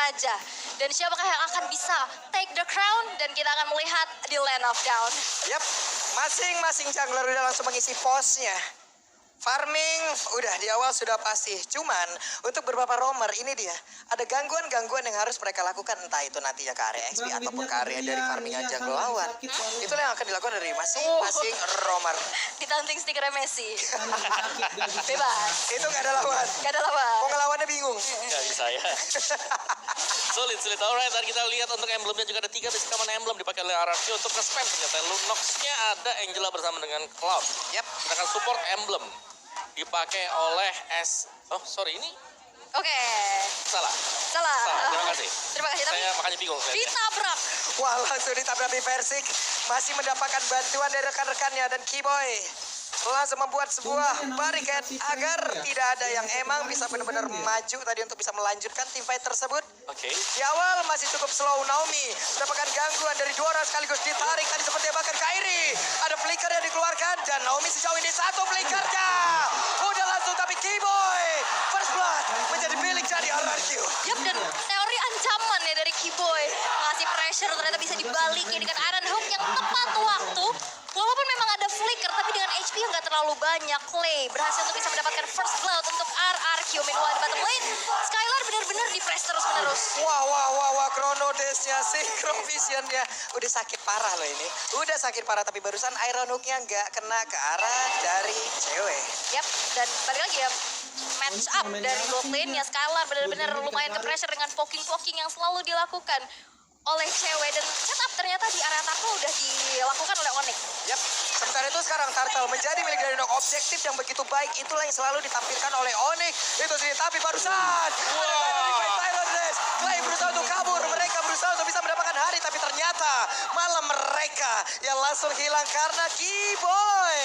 saja. Dan siapakah yang akan bisa take the crown? Dan kita akan melihat di Land of Down. Yap, masing-masing jungler udah langsung mengisi posnya. Farming udah di awal sudah pasti. Cuman untuk beberapa roamer ini dia ada gangguan-gangguan yang harus mereka lakukan, entah itu nantinya ke area XP ataupun ke area dari farmingan jungle lawan. Itulah yang akan dilakukan dari masing-masing roamer. Ditanting stikernya Messi. Bebas. Itu gak ada lawan. Gak ada lawan. Mau ngelawannya bingung. Gak bisa ya. Sulit. Alright, tadi kita lihat untuk emblemnya juga ada 3 basic common emblem dipakai oleh RRQ untuk nge-spam ternyata. Lunox-nya ada Angela bersama dengan Cloud. Yap. Sedangkan support emblem dipakai oleh ini Oke. salah. Terima kasih. Terima kasih. Tapi Saya makanya bingung. ditabrak. Wah, langsung ditabrak Versik. Masih mendapatkan bantuan dari rekan-rekannya dan Keyboy langsung membuat sebuah barikat agar tidak ada yang emang bisa benar-benar maju tadi untuk bisa melanjutkan tim fight tersebut. Oke. Di awal masih cukup slow. Naomi mendapatkan gangguan dari Dora sekaligus ditarik tadi seperti bahkan Kairi. Ada flicker yang dikeluarkan dan Naomi sejauh ini 1 flickernya. Udah langsung tapi Keyboy first blood menjadi milik dari RRQ. Yap, dan teori ancaman ya dari Keyboy ngasih pressure ternyata bisa dibalikin dengan Iron Hook yang tepat waktu. Walaupun memang ada flicker, tapi dengan HP yang gak terlalu banyak, Clay berhasil untuk bisa mendapatkan first blood untuk RRQ. Meanwhile di bottom lane, Skylar benar-benar di-press terus-menerus. Wah, Chrono Dash-nya, Synchro Vision-nya udah sakit parah loh ini. Udah sakit parah, tapi barusan Iron Hook-nya nggak kena ke arah dari cewek. Yap, dan balik lagi ya, match up dari bot lane-nya Skylar benar-benar lumayan ke-pressure dengan poking-poking yang selalu dilakukan oleh cewek, dan setup ternyata di area tackle udah dilakukan oleh Onyx. Yap, sementara itu sekarang Turtle menjadi milik dari Nok. Objektif yang begitu baik itulah yang selalu ditampilkan oleh Onyx. Itu sih, tapi barusan Clay berusaha untuk kabur. Mereka berusaha untuk bisa mendapatkan hari, tapi ternyata malah mereka yang langsung hilang karena Keyboy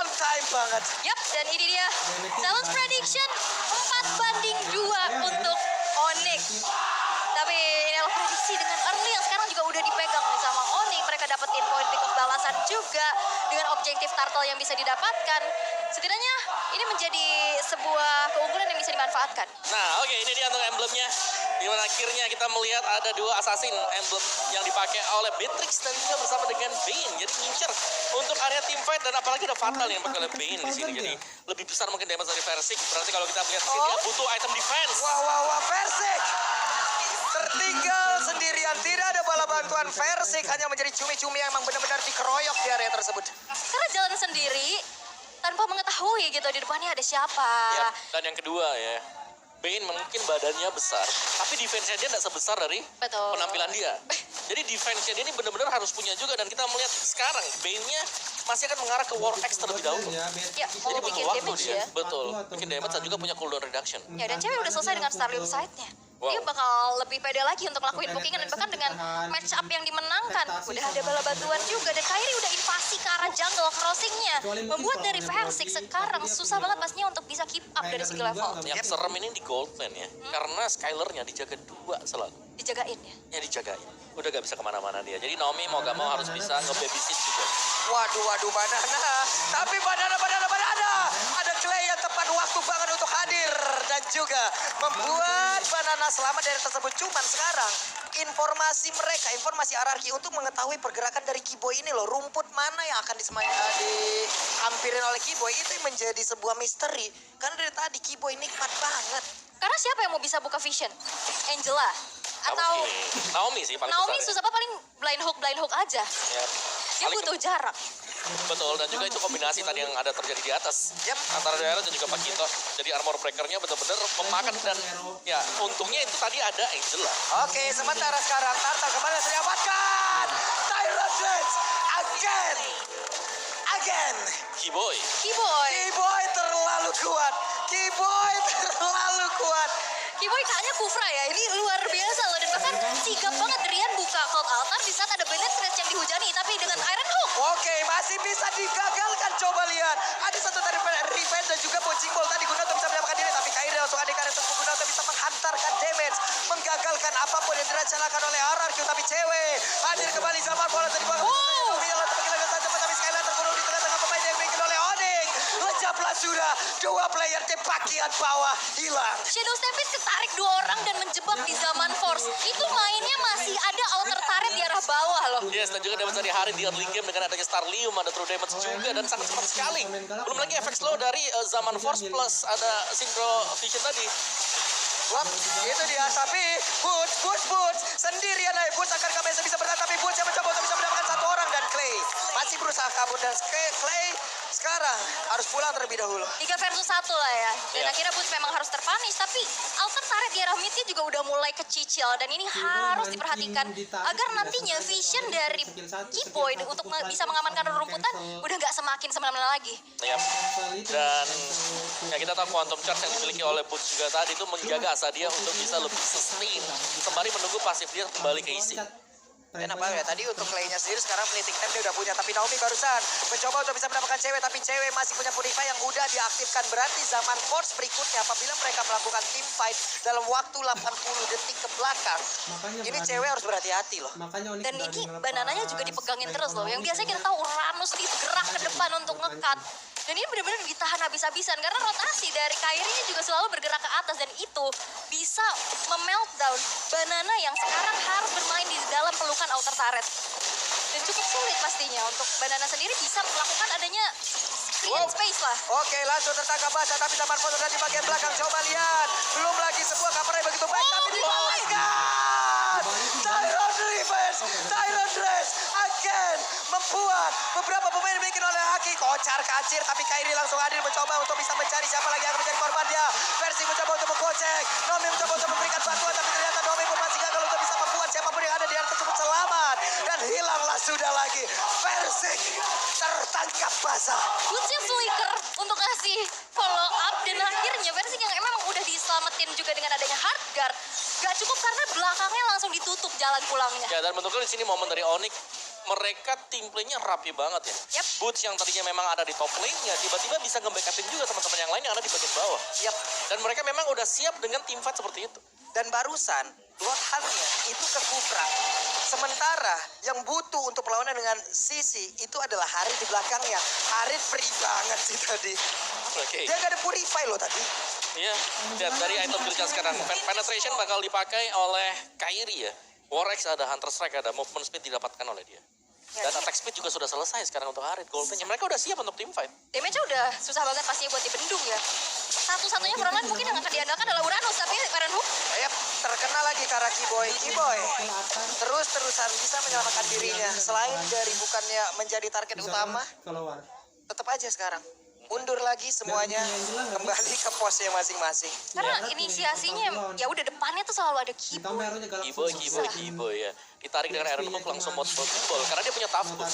on time banget. Yap, dan ini dia Silence Prediction 4-2 untuk Onyx. Tapi ini adalah prediksi dengan early yang sekarang juga udah dipegang nih sama Onyx. Mereka dapetin poin pick of balasan juga dengan objektif turtle yang bisa didapatkan. Setidaknya ini menjadi sebuah keunggulan yang bisa dimanfaatkan. Nah, oke, ini dia untuk emblemnya. Di mana akhirnya kita melihat ada 2 assassin emblem yang dipakai oleh Beatrix dan juga bersama dengan Bane. Jadi ngincer untuk area team fight, dan apalagi ada Fatal yang dipakai oleh Bane di sini. Jadi lebih besar mungkin damage dari Versik. Berarti kalau kita melihat sini dia butuh item defense. Wah, Versik tertinggal sendirian. Tidak ada bala bantuan. Versik hanya menjadi cumi-cumi yang memang benar-benar dikeroyok di area tersebut. Karena jalan sendiri tanpa mengetahui gitu di depannya ada siapa. Ya, dan yang kedua ya, Bane mungkin badannya besar, tapi defense-nya dia tidak sebesar dari Betul. penampilan dia. Jadi defense-nya dia ini benar-benar harus punya juga, dan kita melihat sekarang Bane-nya masih akan mengarah ke War X terlebih dahulu. Ya, Jadi mau butuh bikin waktu damage dia, ya. betul. Bikin damage dan juga punya cooldown reduction. Ya, dan cewek udah selesai dengan Starlight Side-nya. Wow. Dia bakal lebih pede lagi untuk lakuin bookingan, dan bahkan dengan match up yang dimenangkan udah ada bala bantuan juga, dan Kairi udah invasi ke arah jungle crossing-nya, membuat dari Versik sekarang susah banget pastinya untuk bisa keep up dari segi level. Yang serem ini di gold lane ya, karena Skylar-nya dijaga 2 selalu. Dijagain ya. Ya dijagain. Udah gak bisa kemana-mana dia. Jadi Naomi mau gak mau harus bisa nge-babysit juga. Waduh, Banana. Tapi Banana. Ada Clay yang tepat waktu banget untuk hadir. Dan juga membuat Banana selamat dari tersebut. Cuman sekarang informasi RRQ untuk mengetahui pergerakan dari Keyboy ini loh. Rumput mana yang akan dihampirin oleh Keyboy itu menjadi sebuah misteri. Karena dari tadi Keyboy nikmat banget. Karena siapa yang mau bisa buka vision? Angela? Atau Naomi sih paling Naomi besar. susah apa, paling blind hook aja. Ya. Dia butuh jarak. Betul, dan juga itu kombinasi tadi yang ada terjadi di atas. Yap. Antara Daerah dan juga Pakito. Jadi armor breaker-nya benar-benar memakan, dan ya untungnya itu tadi ada Angela. Oke, sementara sekarang Turtle kembali terlibatkan. Tyrant Blades again. Keyboy. Keyboy terlalu kuat. Keyboy kayaknya kufra ya, ini luar biasa loh, dan bahkan sigap banget Rian buka Cold Altar di saat ada Bennett Scratch yang dihujani, tapi dengan Iron Hook. Oke, masih bisa digagalkan. Coba lihat. Ada satu tadi revenge dan juga bouncing ball tadi guna untuk bisa mendapatkan diri, tapi Kairi langsung ada karena untuk guna untuk bisa menghantarkan damage, menggagalkan apapun yang direncanakan oleh RRQ. Tapi cewek hadir kembali zaman bola tadi. Tapi Skylar terkurung di tengah-tengah pemain yang dimiliki oleh Onyx. Lejap langsung sudah dua player tim bagian bawah hilang. Shadow Stampede ketarik 2 orang dan menjebak di Zaman Force. Itu mainnya masih ada outer turret di arah bawah loh. Yes, dan juga damage dari Hari di early game dengan adanya Starlium, ada true damage juga dan sangat cepat sekali. Belum lagi efek slow dari Zaman Force plus ada Synchro Vision tadi. Wah, itu dia. Tapi Boots sendirian aja. Boots akan kami bisa bertahan, tapi Boots yang mencoba untuk bisa mendapatkan 1 orang dan Clay masih berusaha kabur dan Clay sekarang harus pulang terlebih dahulu. 3 versus 1 lah ya. Dan Iya. akhirnya Boots memang harus terpunish. Tapi outer turret di arah midnya juga udah mulai kecicil. Dan ini harus diperhatikan agar nantinya vision dari Keyboy untuk bisa mengamankan rumputan udah nggak semakin semena-mena lagi. Yap. Dan ya kita tahu quantum charge yang dimiliki oleh Boots juga tadi itu menjaga asa dia untuk bisa lebih sustain sembari menunggu pasif dia kembali ke isi. Dan apa ya, tadi untuk Clay-nya sendiri sekarang fleeting time dia udah punya. Tapi Naomi barusan mencoba untuk bisa mendapatkan cewek. Tapi cewek masih punya Purify yang udah diaktifkan. Berarti Zaman Force berikutnya apabila mereka melakukan team fight dalam waktu 80 detik ke belakang. Ini cewek harus berhati-hati loh. Dan ini banananya juga dipegangin terus loh. Yang biasanya kita tahu Uranus digerak ke depan untuk nge-cut. Dan ini benar-benar ditahan habis-habisan karena rotasi dari Kairi juga selalu bergerak ke atas dan itu bisa memeltdown Banana yang sekarang harus bermain di dalam pelukan outer turret. Dan cukup sulit pastinya untuk Banana sendiri bisa melakukan adanya create space lah. Oke, langsung tertangkap basah. Tapi Zaman Force udah di bagian belakang. Coba lihat. Belum lagi sebuah cover yang begitu baik. Tapi dibalaskan. Tyron Revenge. Tyron Dress akan membuat beberapa pemain dibikin oleh Haki. Kocar kacir. Tapi Kairi langsung hadir mencoba untuk bisa mencari siapa lagi yang akan menjadi korban dia. Versi mencoba untuk menggocek. Nomi mencoba untuk memberikan bantuan. Tapi ternyata Nomi pun masih gagal untuk bisa membuat siapapun yang ada di area tersebut selamat. Dan hilanglah sudah lagi. Versi tertangkap basah. Bootsnya flicker untuk kasih follow up dan akhirnya versi yang emang udah diselamatin juga dengan adanya hard guard gak cukup karena belakangnya langsung ditutup jalan pulangnya. Ya, dan bentuknya di sini momen dari Onyx, mereka tim play-nya rapi banget ya. Yep. Boots yang tadinya memang ada di top lane-nya tiba-tiba bisa nge-backupin juga teman-teman yang lain yang ada di bagian bawah. Yap. Dan mereka memang udah siap dengan team fight seperti itu. Dan barusan Lord Hunt-nya itu ke Kufra. Sementara yang butuh untuk perlawanan dengan Sisi itu adalah Harit di belakangnya. Harit free banget sih tadi. Oke. Dia gak ada Purify loh tadi. Iya, dan dari item build-nya sekarang penetration bakal dipakai oleh Kairi ya. Warx ada Hunter Strike, ada movement speed didapatkan oleh dia. Dan attack speed juga sudah selesai sekarang untuk Harit. Goldennya mereka udah siap untuk team fight. Damage-nya udah susah banget pastinya buat dibendung ya. Satu-satunya frontline mungkin yang akan diandalkan adalah Uranus, tapi Karen Hook Ayap, terkena lagi karena Keyboy. Keyboy terus-terusan bisa menyelamatkan dirinya. Selain dari bukannya menjadi target utama, tetap aja sekarang mundur lagi semuanya, kembali ke posnya masing-masing. karena inisiasinya ya udah depannya tuh selalu ada Keyboy. Keyboy ya. Ditarik dengan Iron Hook langsung mode ball karena dia punya tough hook.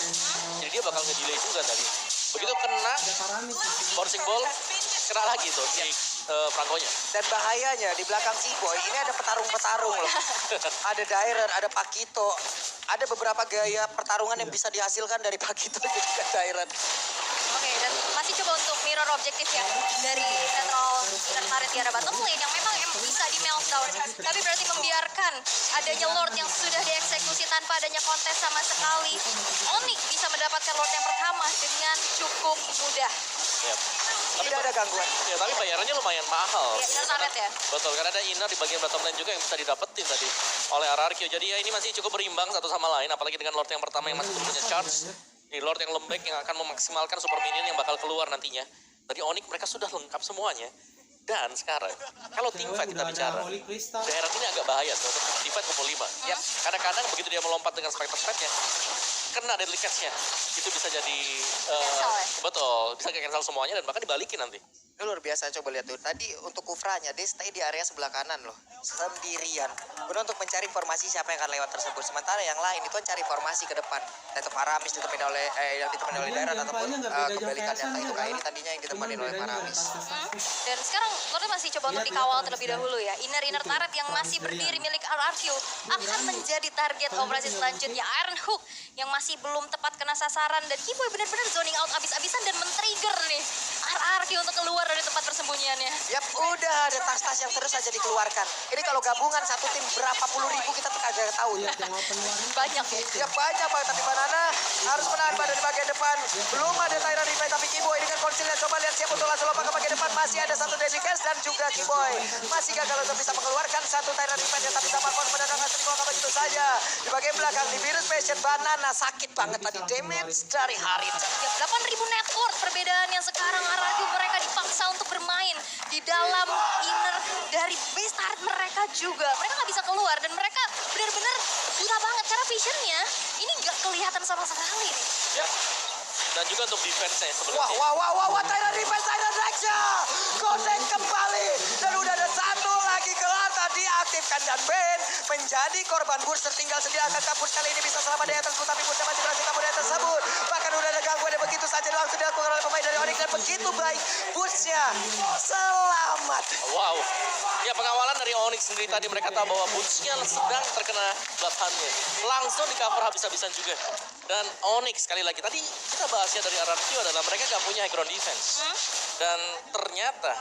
Jadi dia bakal nge-delay juga tadi. Begitu kena forcing ball, kena lagi tuh si Franco-nya. Dan bahayanya di belakang Keyboy ini ada petarung-petarung loh. Ada Dairen, ada Pakito. Ada beberapa gaya pertarungan yang bisa dihasilkan dari Pakito dan juga Dairen. Oke, dan masih coba untuk mirror objektif ya dari Central Inner Turret di arah bottom lane yang memang bisa di meltdown. Tapi berarti membiarkan adanya Lord yang sudah dieksekusi tanpa adanya kontes sama sekali. Onyx bisa mendapatkan Lord yang pertama dengan cukup mudah. Ya. Tidak ada gangguan. Ya, tapi bayarannya lumayan mahal. Ya, Inner Turret ya. Betul, karena ada inner di bagian bottom lane juga yang bisa didapetin tadi oleh RRQ. Jadi ya ini masih cukup berimbang satu sama lain, apalagi dengan Lord yang pertama yang masih belum punya charge. Ini Lord yang lembek yang akan memaksimalkan super minion yang bakal keluar nantinya. Tadi Onyx mereka sudah lengkap semuanya. Dan sekarang, kalau team fight kita bicara, daerah ini agak bahaya tuh untuk team fight pukul 5. Ya, kadang-kadang begitu dia melompat dengan Spectre Spade-nya, kena deadly catch-nya. Itu bisa jadi, Cancel ya? betul, bisa cancel semuanya dan bahkan dibalikin nanti. Itu luar biasa, coba lihat tuh. Tadi untuk Kufranya, dia stay di area sebelah kanan loh. Sendirian. Guna untuk mencari formasi siapa yang akan lewat tersebut. Sementara yang lain itu kan cari formasi ke depan. Entah itu Paramis ditemani oleh, yang ditemani oleh Dairen ataupun kebalikannya. Entah itu Kairi tadinya yang ditemani oleh Paramis. Dan sekarang Lord masih coba untuk dikawal terlebih dahulu ya. Inner turret yang masih berdiri milik RRQ akan menjadi target operasi selanjutnya. Iron Hook yang masih belum tepat kena sasaran dan Keyboy benar-benar zoning out abis-abisan dan men-trigger nih RRQ untuk keluar dari tempat persembunyiannya. Yap, udah ada tas-tas yang terus saja dikeluarkan. Ini kalau gabungan satu tim berapa puluh ribu kita tuh kagak tahu ya. Banyak ya. Ya banyak banget, tapi Banana harus menahan badan di bagian depan. Belum ada Tyron Replay, tapi Keyboy ini kan konsilnya. Coba lihat siapa untuk langsung lompat ke bagian depan. Masih ada satu Deadly Cast dan juga Kiboy. Masih gagal untuk bisa mengeluarkan satu Tyrant Revenge. Tapi sama Pon mendadak langsung dikeluarkan begitu saja. Di bagian belakang di Virus Passion Banana. Sakit banget tadi damage dari Harit. Ya, 8.000 net worth perbedaannya sekarang. Araki mereka dipaksa untuk bermain di dalam inner dari base turret mereka juga. Mereka nggak bisa keluar dan mereka benar-benar buta banget karena visionnya ini nggak kelihatan sama sekali nih. Ya. Dan juga untuk defense-nya sebenarnya. Wah, Tyrant Revenge, Tyrant Rexha. Godek kembali. Dan udah ada satu lagi kelar tadi aktifkan dan Ben menjadi korban Burst tertinggal sendiri akan kabur kali ini bisa selamat dari atas tapi Burst masih berhasil kabur dari tersebut. Bahkan udah ada gangguan yang begitu saja langsung dilakukan oleh pemain dari Onyx dan begitu baik Burst-nya selamat. Wow. Ya pengawalan dari Onyx sendiri tadi mereka tahu bahwa Boots-nya sedang terkena bloodhound-nya. Langsung di cover habis-habisan juga. Dan Onyx sekali lagi tadi kita bahasnya dari RRQ adalah mereka gak punya high ground defense. Dan ternyata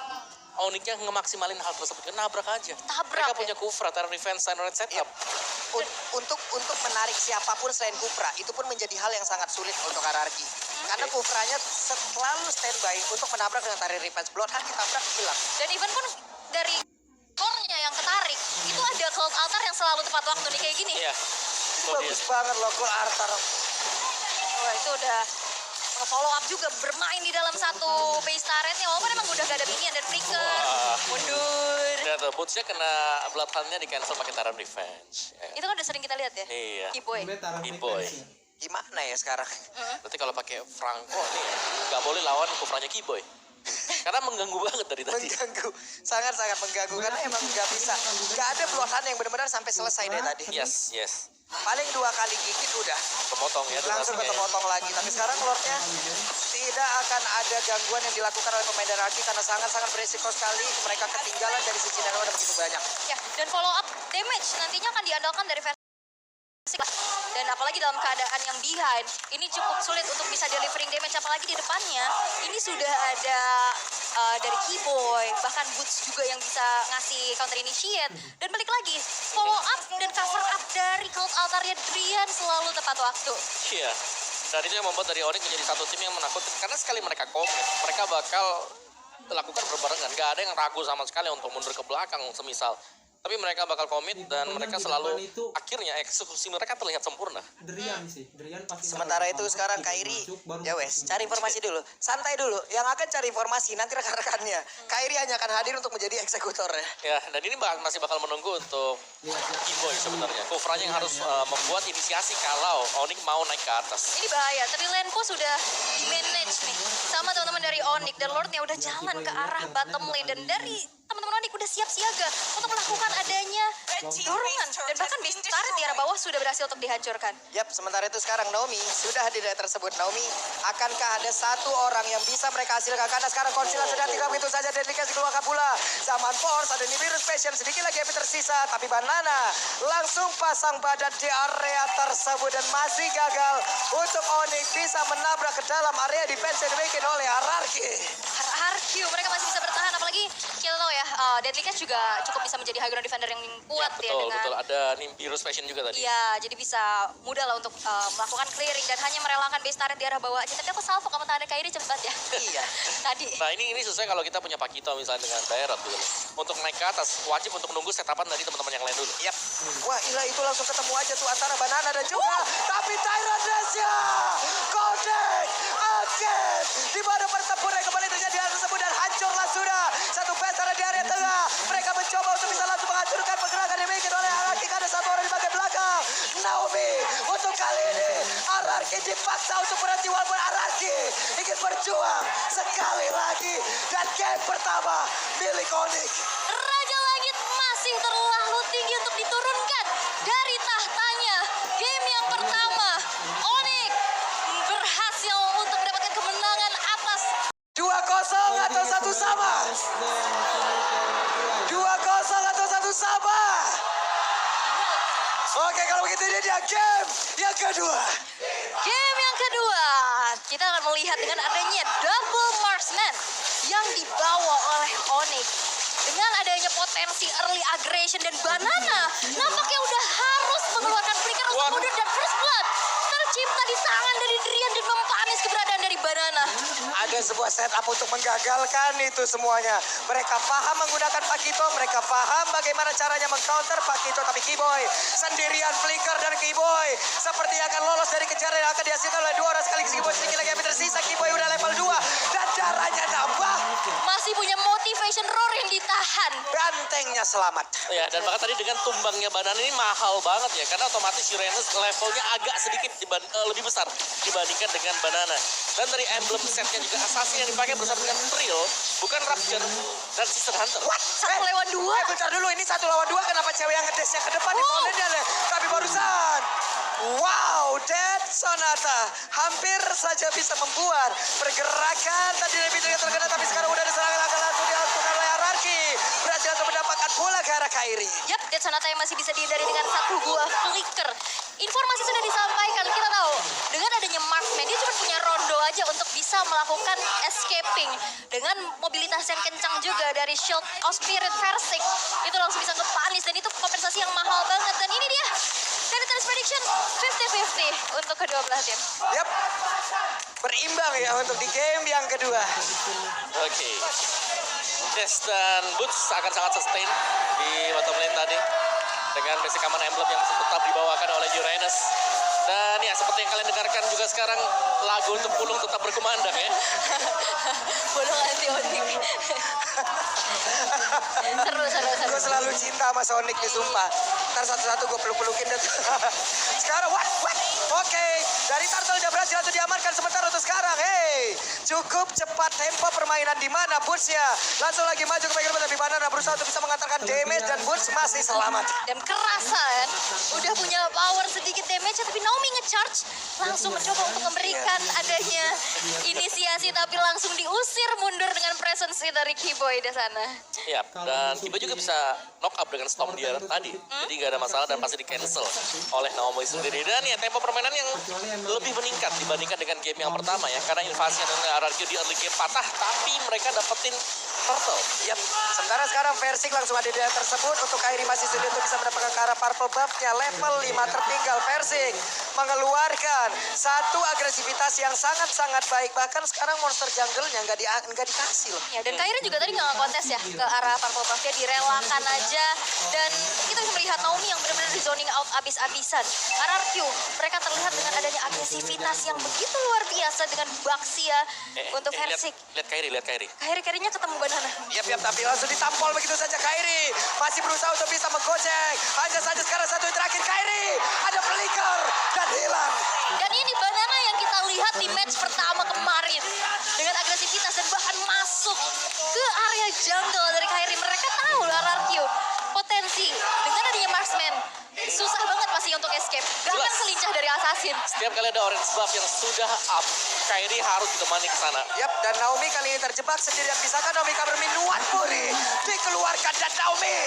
Onyx-nya ngemaksimalin hal tersebut, nabrak aja. Tabrak Mereka punya Kufra, Terran Defense, Silent Setup. Untuk menarik siapapun selain Kufra itu pun menjadi hal yang sangat sulit untuk hierarki. Karena Kufranya selalu standby untuk menabrak dengan Tyrant Revenge. Bloodhound ditabrak hilang. Dan even pun dari core-nya yang ketarik, itu ada Cloud Altar yang selalu tepat waktu nih kayak gini. Iya. Itu dia. Bagus banget loh Cole Arthur. Wah, itu udah follow up juga bermain di dalam satu base turretnya walaupun emang udah gak ada minion dan flicker. Wah. Mundur. Dan Boots-nya kena bloodhound-nya di cancel pakai Terran Revenge. Ya. Itu kan udah sering kita lihat ya. Iya. Kiboy. Kiboy. Gimana ya sekarang? Berarti kalau pakai Franco nih ya, nggak boleh lawan Kufranya Kiboy. Karena mengganggu banget dari tadi. Mengganggu, sangat-sangat mengganggu karena emang nggak bisa, nggak ada bloodhound yang benar-benar sampai selesai dari tadi. Yes. Paling 2 kali gigit udah Kepotong ya langsung durasinya ya. ketemu lagi. Tapi sekarang Lordnya tidak akan ada gangguan yang dilakukan oleh pemain dari Arki karena sangat-sangat berisiko sekali. Mereka ketinggalan dari sisi dan ada begitu banyak. Ya, dan follow up damage nantinya akan diandalkan dari versi dan apalagi dalam keadaan yang behind ini cukup sulit untuk bisa delivering damage apalagi di depannya ini sudah ada dari Kiboy bahkan Boots juga yang bisa ngasih counter initiate dan balik lagi follow up dan cover up dari Cloud Altarnya Drian selalu tepat waktu. Iya. Dan itu yang membuat dari Onyx menjadi satu tim yang menakutkan. Karena sekali mereka komit, mereka bakal lakukan berbarengan. Gak ada yang ragu sama sekali untuk mundur ke belakang semisal. Tapi mereka bakal komit dan mereka selalu akhirnya eksekusi mereka terlihat sempurna. Drian pasti. Sementara itu sekarang Kairi, ya wes, cari informasi dulu, santai dulu. Yang akan cari informasi nanti rekan-rekannya. Kairi hanya akan hadir untuk menjadi eksekutor ya. Ya, dan ini masih bakal menunggu untuk Kiboy sebenarnya. Kufranya yang harus membuat inisiasi kalau Onyx mau naik ke atas. Ini bahaya, tapi Lenpo sudah di-manage nih sama teman-teman dari Onyx dan Lordnya udah jalan ke arah bottom lane dan dari teman-teman Onyx udah siap siaga untuk melakukan adanya dorongan dan bahkan base turret di arah bawah sudah berhasil untuk dihancurkan. Yap, sementara itu sekarang Naomi sudah di daerah tersebut. Naomi, akankah ada satu orang yang bisa mereka hasilkan? Karena sekarang Concealer sudah tinggal begitu saja dan dikasih keluar pula. Zaman Force ada Nibiru Special sedikit lagi yang tersisa, tapi Banana langsung pasang badan di area tersebut dan masih gagal untuk Onyx bisa menabrak ke dalam area defense yang dibikin oleh Hierarchy. RRQ mereka masih bisa bertahan apalagi kita tahu ya Deadly Catch juga cukup bisa menjadi high ground defender yang kuat ya, Betul, dengan betul. Ada Nimbirus Fashion juga tadi. iya jadi bisa mudah lah untuk melakukan clearing dan hanya merelakan base turret di arah bawah aja tapi aku salvo sama tangan Kairi cepet banget ya. Iya. Tadi Nah ini sesuai kalau kita punya Pakito misalnya dengan Daerah gitu. Untuk naik ke atas wajib untuk menunggu setapan dari teman-teman yang lain dulu. Yap. Wah, ilah itu langsung ketemu aja tuh antara Banana dan juga tapi Tyrant Rexha Godek again. Di mana pertempuran kembali terjadi di area tersebut dan hancurlah sudah satu besar di area tengah. Mereka mencoba untuk bisa langsung menghancurkan pergerakan yang dimiliki oleh Hierarchy. Ada satu orang di bagian belakang. Naomi untuk kali ini Hierarchy dipaksa untuk berhenti walaupun Hierarchy ingin berjuang sekali lagi dan game pertama milik Onyx. Raja Langit masih terlalu tinggi untuk diturunkan dari tahtanya. Game yang pertama, Onyx berhasil untuk mendapatkan kemenangan atas 2-0 atau 1 sama? 2-0 atau 1 sama? Oke, kalau begitu ini dia game yang kedua. game yang kedua. Kita akan melihat dengan adanya double marksman yang dibawa oleh Onyx. Dengan adanya potensi early aggression dan Banana, nampaknya udah harus mengeluarkan flicker untuk mundur dan first blood tercipta di tangan dari Drian dan mempanis keberadaan dari Banana. Ada sebuah setup untuk menggagalkan itu semuanya. Mereka paham menggunakan Pakito, mereka paham bagaimana caranya mengcounter Pakito, tapi Kiboy sendirian flicker dan Kiboy seperti akan lolos dari kejaran yang akan dihasilkan oleh dua orang sekaligus. Kiboy sedikit lagi yang tersisa, Kiboy udah level 2 dan darahnya nambah. Masih punya motivation roar yang ditahan. Bantengnya selamat. Ya, dan bahkan tadi dengan tumbangnya Banana ini mahal banget ya, karena otomatis Uranus levelnya agak sedikit lebih besar dibandingkan dengan Banana. Dan dari emblem setnya juga assassin yang dipakai bersama dengan Trill, bukan Rapture dan Sister Hunter. What? 1 lawan 2. Bentar dulu, ini 1 lawan 2, kenapa cewek yang ngedesnya ke depan di polennya deh? Tapi barusan. Wow, Dead Sonata hampir saja bisa membuat pergerakan tadi lebih terkena, tapi sekarang udah diserang akan langsung dilakukan oleh Ararki. Berhasil untuk mendapatkan bola ke arah Kairi. Yap, Dead Sonata yang masih bisa dihindari dengan 1 buah flicker. Informasi sudah disampaikan, kita tahu dengan adanya marksman dia cuma punya rondo aja untuk bisa melakukan escaping. Dengan mobilitas yang kencang juga dari Shield of Spirit Versik, itu langsung bisa ngepanis dan itu kompensasi yang mahal banget. Dan ini dia Planetary Prediction 50-50 untuk kedua belah tim. Yap, berimbang ya untuk di game yang kedua. Oke. Jess dan Boots akan sangat sustain di bottom lane tadi dengan basic common emblem yang tetap dibawakan oleh Uranus. Dan ya seperti yang kalian dengarkan juga sekarang lagu untuk Pulung tetap berkumandang ya. Bolong anti Onik. seru. Gue selalu cinta sama Sonic nih, sumpah. Ntar satu-satu gue peluk-pelukin deh. Sekarang what? Oke, dari Turtle udah berhasil untuk diamankan sebentar untuk sekarang. Hey, cukup cepat tempo permainan di mana Boots ya. Langsung lagi maju ke bagian lebih Banana berusaha untuk bisa mengantarkan damage dan Boots masih selamat. Dan kerasa kan, udah punya power sedikit damage, tapi Naomi nge-charge langsung mencoba untuk memberikan adanya inisiasi, tapi langsung diusir mundur dengan presence dari Kiboy di sana. Ya, dan Kiba juga bisa knock up dengan Storm dia tadi. Jadi gak ada masalah dan pasti di cancel oleh Naomi sendiri. Dan ya tempo permainan yang lebih meningkat dibandingkan dengan game yang pertama ya. Karena invasi dan RRQ di early game patah, tapi mereka dapetin Turtle. Yap, sementara sekarang Versik langsung ada di daerah tersebut. Untuk Kairi masih sulit untuk bisa mendapatkan ke arah purple buff-nya. Level 5 tertinggal. Versik mengeluarkan satu agresivitas yang sangat-sangat baik. Bahkan sekarang monster jungle-nya nggak dikasih loh. Ya, dan Kairi juga tadi nggak kontes ya ke arah purple buff, dia direlakan aja. Dan kita bisa melihat Naomi yang benar-benar di zoning out abis-abisan. RRQ, mereka terlihat dengan adanya agresivitas yang begitu luar biasa dengan Baxia untuk Versik. Lihat Kairi. Kairi-kairinya ketemu Banana. Yap, tapi langsung ditampol begitu saja Kairi. Masih berusaha untuk bisa menggocek. Hanya saja sekarang satu yang terakhir Kairi. Ada flicker dan hilang. Dan ini Banana yang kita lihat di match pertama kemarin. Dengan agresivitas dan bahkan masuk ke area jungle dari Kairi. Mereka tahu RRQ potensi. Dengan adanya marksman, susah banget pasti untuk escape. Gak akan Jelas. selincah dari assassin. Setiap kali ada orange buff yang sudah up, Kairi harus ditemani ke sana. Yap, dan Naomi kali ini terjebak sendirian. Bisakah Naomi cover minuan Puri? Dikeluarkan dan Naomi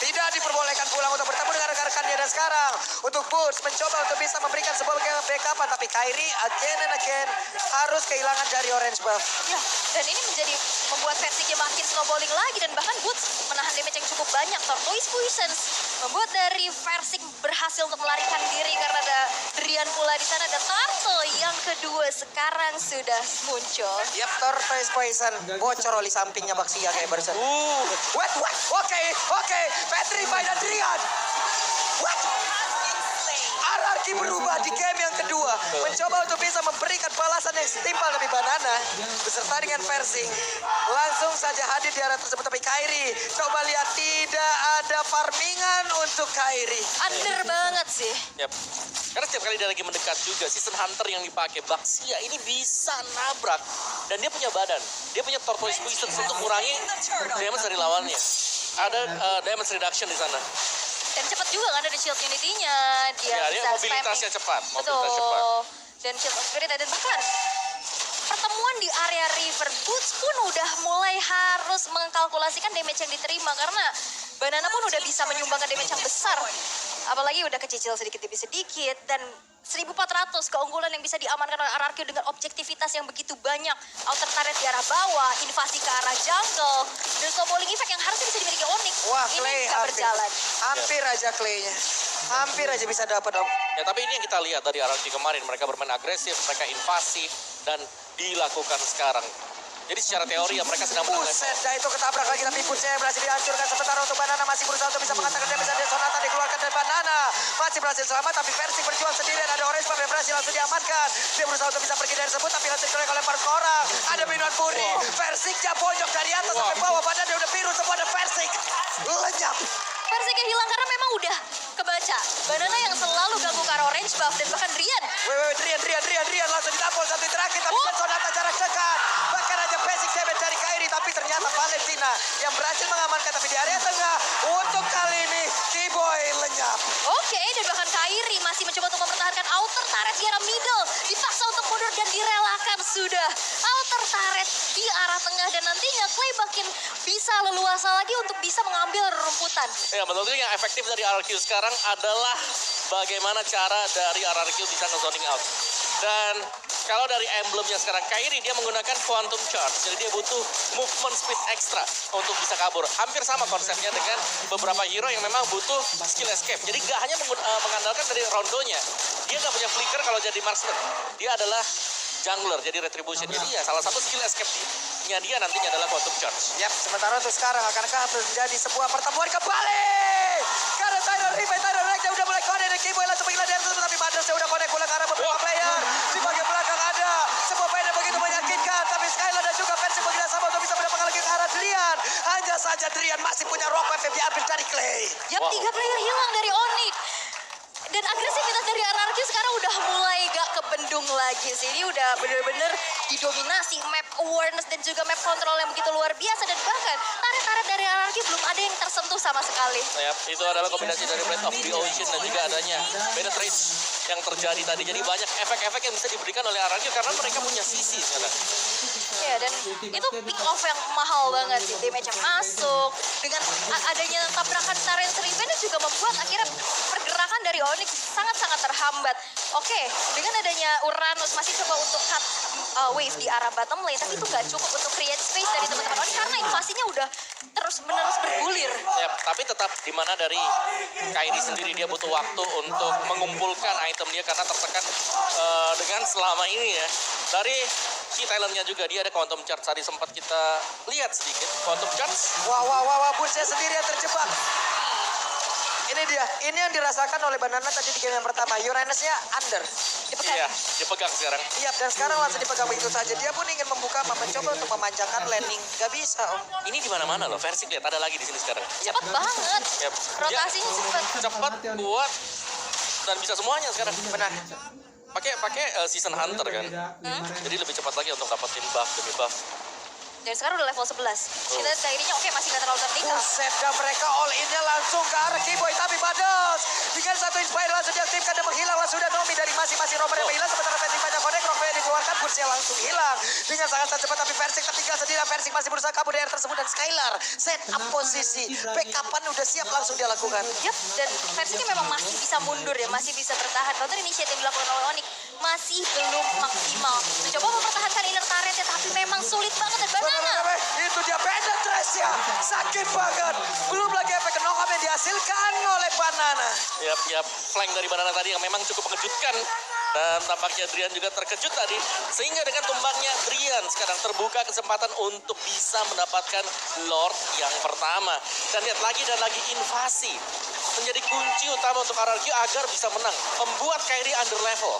tidak diperbolehkan pulang untuk bertemu dengan rekan-rekannya. Dan sekarang untuk Boots mencoba untuk bisa memberikan sebuah backupan, tapi Kairi again and again harus kehilangan dari orange buff. Ya, dan ini membuat Versiknya makin snowballing lagi. Dan bahkan Boots menahan damage yang cukup banyak. Tortoise Poisons membuat dari Versik berhasil untuk melarikan diri karena ada Drian pula di sana. Dan Turtle yang kedua sekarang sudah muncul. Yap, Tortoise Poison bocor oli sampingnya Baxia kayak barusan. What? Oke. Petrify dan Drian. What? RRQ berubah di game yang kedua. Mencoba untuk bisa memberikan balasan yang setimpal dari Banana. Beserta dengan Versing. Langsung saja hadir di area tersebut. Tapi Kairi, coba lihat tidak ada farmingan untuk Kairi. Under banget sih. Yap. Karena setiap kali dia lagi mendekat juga, Season Hunter yang dipakai Baxia ini bisa nabrak. Dan dia punya badan. Dia punya Tortoise Poison untuk kurangi damage dari lawannya. Ada damage reduction di sana. Dan cepat juga kan ada shield unity-nya. Dia Ya, dia bisa mobilitasnya spamming. cepat. Betul. Mobilitas cepat. Dan shield of spirit dan bahkan pertemuan di area river Boots pun udah mulai harus mengkalkulasikan damage yang diterima karena Banana pun udah bisa menyumbangkan damage yang besar. Apalagi udah kecicil sedikit demi sedikit dan 1400 keunggulan yang bisa diamankan oleh RRQ dengan objektivitas yang begitu banyak. Outer turret di arah bawah, invasi ke arah jungle, dan snowballing effect yang harusnya bisa dimiliki Onyx. Wah, Ini Clay nggak berjalan. hampir aja Clay-nya. Hampir aja bisa dapat, Om. Ya, tapi ini yang kita lihat dari RRQ kemarin. Mereka bermain agresif, mereka invasi. Dan dilakukan sekarang. Jadi secara teori ya mereka sedang menang. Buset, dah itu ketabrak lagi tapi Butsnya berhasil dihancurkan. Sementara untuk Banana masih berusaha untuk bisa mengatakan dia bisa Sonata dikeluarkan dari Banana. Masih berhasil selamat tapi Persik berjuang sendirian. Ada Orange Buff yang berhasil langsung diamankan. Dia berusaha untuk bisa pergi dari tersebut tapi langsung dikolek oleh empat orang. Ada Minuan Puri. Persiknya bonyok dari atas sampai bawah. Badan dia udah biru semua ada Persik. Lenyap. Persiknya hilang karena memang udah kebaca. Banana yang selalu ganggu ke arah Orange Buff dan bahkan Rian. Drian langsung ditampol satu terakhir tapi Sonata jarak dekat. Bahkan aja basic damage dari Kairi tapi ternyata Valentina yang berhasil mengamankan tapi di area tengah untuk kali ini Keyboy lenyap. Oke, dan bahkan Kairi masih mencoba untuk mempertahankan outer turret di arah middle. Dipaksa untuk mundur dan direlakan sudah. Outer turret di arah tengah dan nantinya Clay makin bisa leluasa lagi untuk bisa mengambil rumputan. Ya, menurutku yang efektif dari RRQ sekarang adalah bagaimana cara dari RRQ bisa nge-zoning out. Dan kalau dari emblemnya sekarang Kairi dia menggunakan Quantum Charge. Jadi dia butuh movement speed ekstra untuk bisa kabur. Hampir sama konsepnya dengan beberapa hero yang memang butuh skill escape. Jadi nggak hanya mengandalkan dari rondonya. Dia nggak punya flicker kalau jadi marksman. Dia adalah jungler, jadi retribution. Jadi ya salah satu skill escape-nya dia nantinya adalah Quantum Charge. Yap, sementara untuk sekarang akankah terjadi sebuah pertemuan kembali? Karena Tyler Rex udah mulai connect dan Keyboy langsung menghilangkan dari tersebut tapi Badrusnya udah connect pulang ke arah beberapa player. Di bagian belakang ada sebuah main yang begitu menyakitkan tapi Skylar dan juga Persik bekerja sama untuk bisa mendapatkan lagi ke arah Drian. Hanya saja Drian masih punya rock wave yang diambil dari Clay. Yap, 3 player hilang dari Onyx. Dan agresivitas dari RRQ sekarang udah mulai gak kebendung lagi sih. Ini udah bener-bener didominasi map awareness dan juga map control yang begitu luar biasa. Dan bahkan tarik-tarik dari RRQ belum ada yang tersentuh sama sekali. Ya, itu adalah kombinasi dari Breath of the Ocean dan juga adanya penetrate yang terjadi tadi. Jadi banyak efek-efek yang bisa diberikan oleh RRQ karena mereka punya sisi sekarang. Ya, dan itu pick off yang mahal banget sih. Damage yang masuk. Dengan adanya tabrakan Tyrant's Revenge juga membuat akhirnya pergerakan dari Onyx sangat-sangat terhambat. Oke, dengan adanya Uranus masih coba untuk cut wave di arah bottom lane, tapi itu gak cukup untuk create space dari teman-teman Onyx karena invasinya udah terus-menerus bergulir. Ya, tapi tetap di mana dari Kairi sendiri dia butuh waktu untuk mengumpulkan item dia karena tertekan dengan selama ini ya. Dari key talentnya juga dia ada Quantum Charge, tadi sempat kita lihat sedikit Quantum Charge. Wah, Butsnya sendiri yang terjebak. Ini dia, ini yang dirasakan oleh Banana tadi di game yang pertama. Uranusnya under. Iya, dipegang sekarang. Iya, dan sekarang langsung dipegang begitu saja. Dia pun ingin membuka, mencoba untuk memanjangkan landing. Gak bisa, Om. Ini di mana-mana loh, Persik lihat ada lagi di sini sekarang. Cepet banget. Yap. Rotasinya cepet. Cepat, kuat, dan bisa semuanya sekarang. Benar. Pakai season hunter kan. Jadi lebih cepat lagi untuk dapetin buff demi buff. Dan sekarang udah level 11. Kita lihat Kairinya oke masih gak terlalu tertinggal. Buset, dan mereka all in-nya langsung ke arah Keyboy. Tapi Badas dengan satu inspire langsung diaktifkan dan menghilang. Langsung sudah Nomi dari masing-masing romer yang menghilang. Sementara Persik banyak connect, romer yang dikeluarkan. Butsnya langsung hilang. Dengan sangat cepat tapi Persik tertinggal sendiri. Persik masih berusaha kabur dari tersebut. Dan Skylar set up posisi. Backupan udah siap langsung dia lakukan. Yap, dan Persiknya memang masih bisa mundur ya. Masih bisa bertahan. Counter initiative yang dilakukan oleh Onyx masih belum maksimal. Mencoba mempertahankan inner turret tapi memang sulit banget. Dan Banana Itu dia penetrasi ya. Sakit banget. Belum lagi efek knock-up yang dihasilkan oleh Banana. Yap, flank dari Banana tadi yang memang cukup mengejutkan. Dan tampaknya Drian juga terkejut tadi. Sehingga dengan tumbangnya Drian sekarang terbuka kesempatan untuk bisa mendapatkan Lord yang pertama. Dan lihat lagi dan lagi invasi. Menjadi kunci utama untuk RRQ agar bisa menang. Membuat Kairi under level.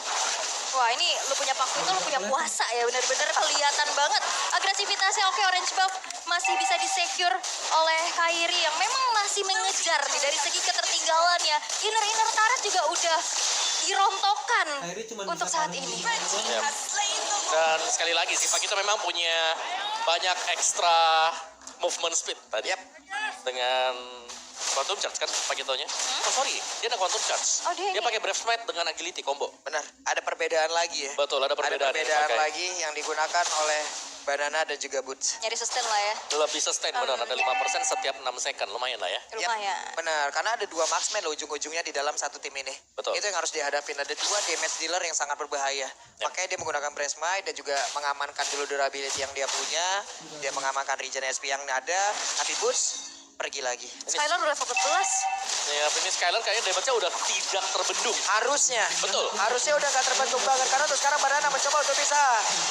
wah ini lu punya paku itu lu punya puasa ya, bener-bener kelihatan banget agresivitasnya. Oke, Orange Buff masih bisa disecure oleh Kairi yang memang masih mengejar nih dari segi ketertinggalannya. Inner turret juga udah dirontokkan untuk saat ini. Yep. Dan sekali lagi sih Pak kita memang punya banyak ekstra movement speed tadi. Yep. Dengan Quantum Charge kan Pak Gitonya? Oh sorry, dia ada Quantum Charge. Oh, dia pakai Breath Smite dengan agility combo. Benar, ada perbedaan lagi ya. Betul, ada perbedaan. Lagi yang digunakan oleh Banana dan juga Boots. Nyari sustain lah ya. Lebih sustain benar, ada 5% setiap 6 second, lumayan lah ya. Lumayan. Benar, karena ada 2 marksman loh ujung-ujungnya di dalam satu tim ini. Betul. Itu yang harus dihadapin. Ada 2 damage dealer yang sangat berbahaya. Makanya dia menggunakan Breath Smite dan juga mengamankan dulu durability yang dia punya. Dia mengamankan regen SP yang ada. Tapi Boots pergi lagi. Skylar udah level 14. Ya, ini Skylar kayaknya damage-nya udah tidak terbendung. Harusnya. Betul. Harusnya udah gak terbentuk banget. Karena untuk sekarang Banana mencoba untuk bisa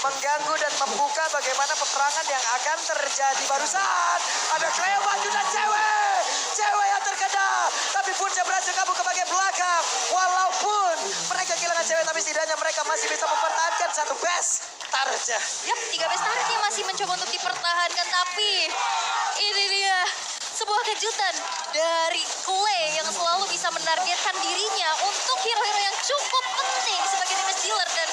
mengganggu dan membuka bagaimana peperangan yang akan terjadi barusan. Ada Cleo maju dan cewek yang terkena, tapi Bursa berhasil kabur ke bagian belakang. Walaupun mereka kehilangan cewek, tapi setidaknya mereka masih bisa mempertahankan satu base targetnya. Yap, 3 base turret yang masih mencoba untuk dipertahankan, tapi ini dia sebuah kejutan dari Clay yang selalu bisa menargetkan dirinya untuk hero-hero yang cukup penting sebagai damage dealer, dan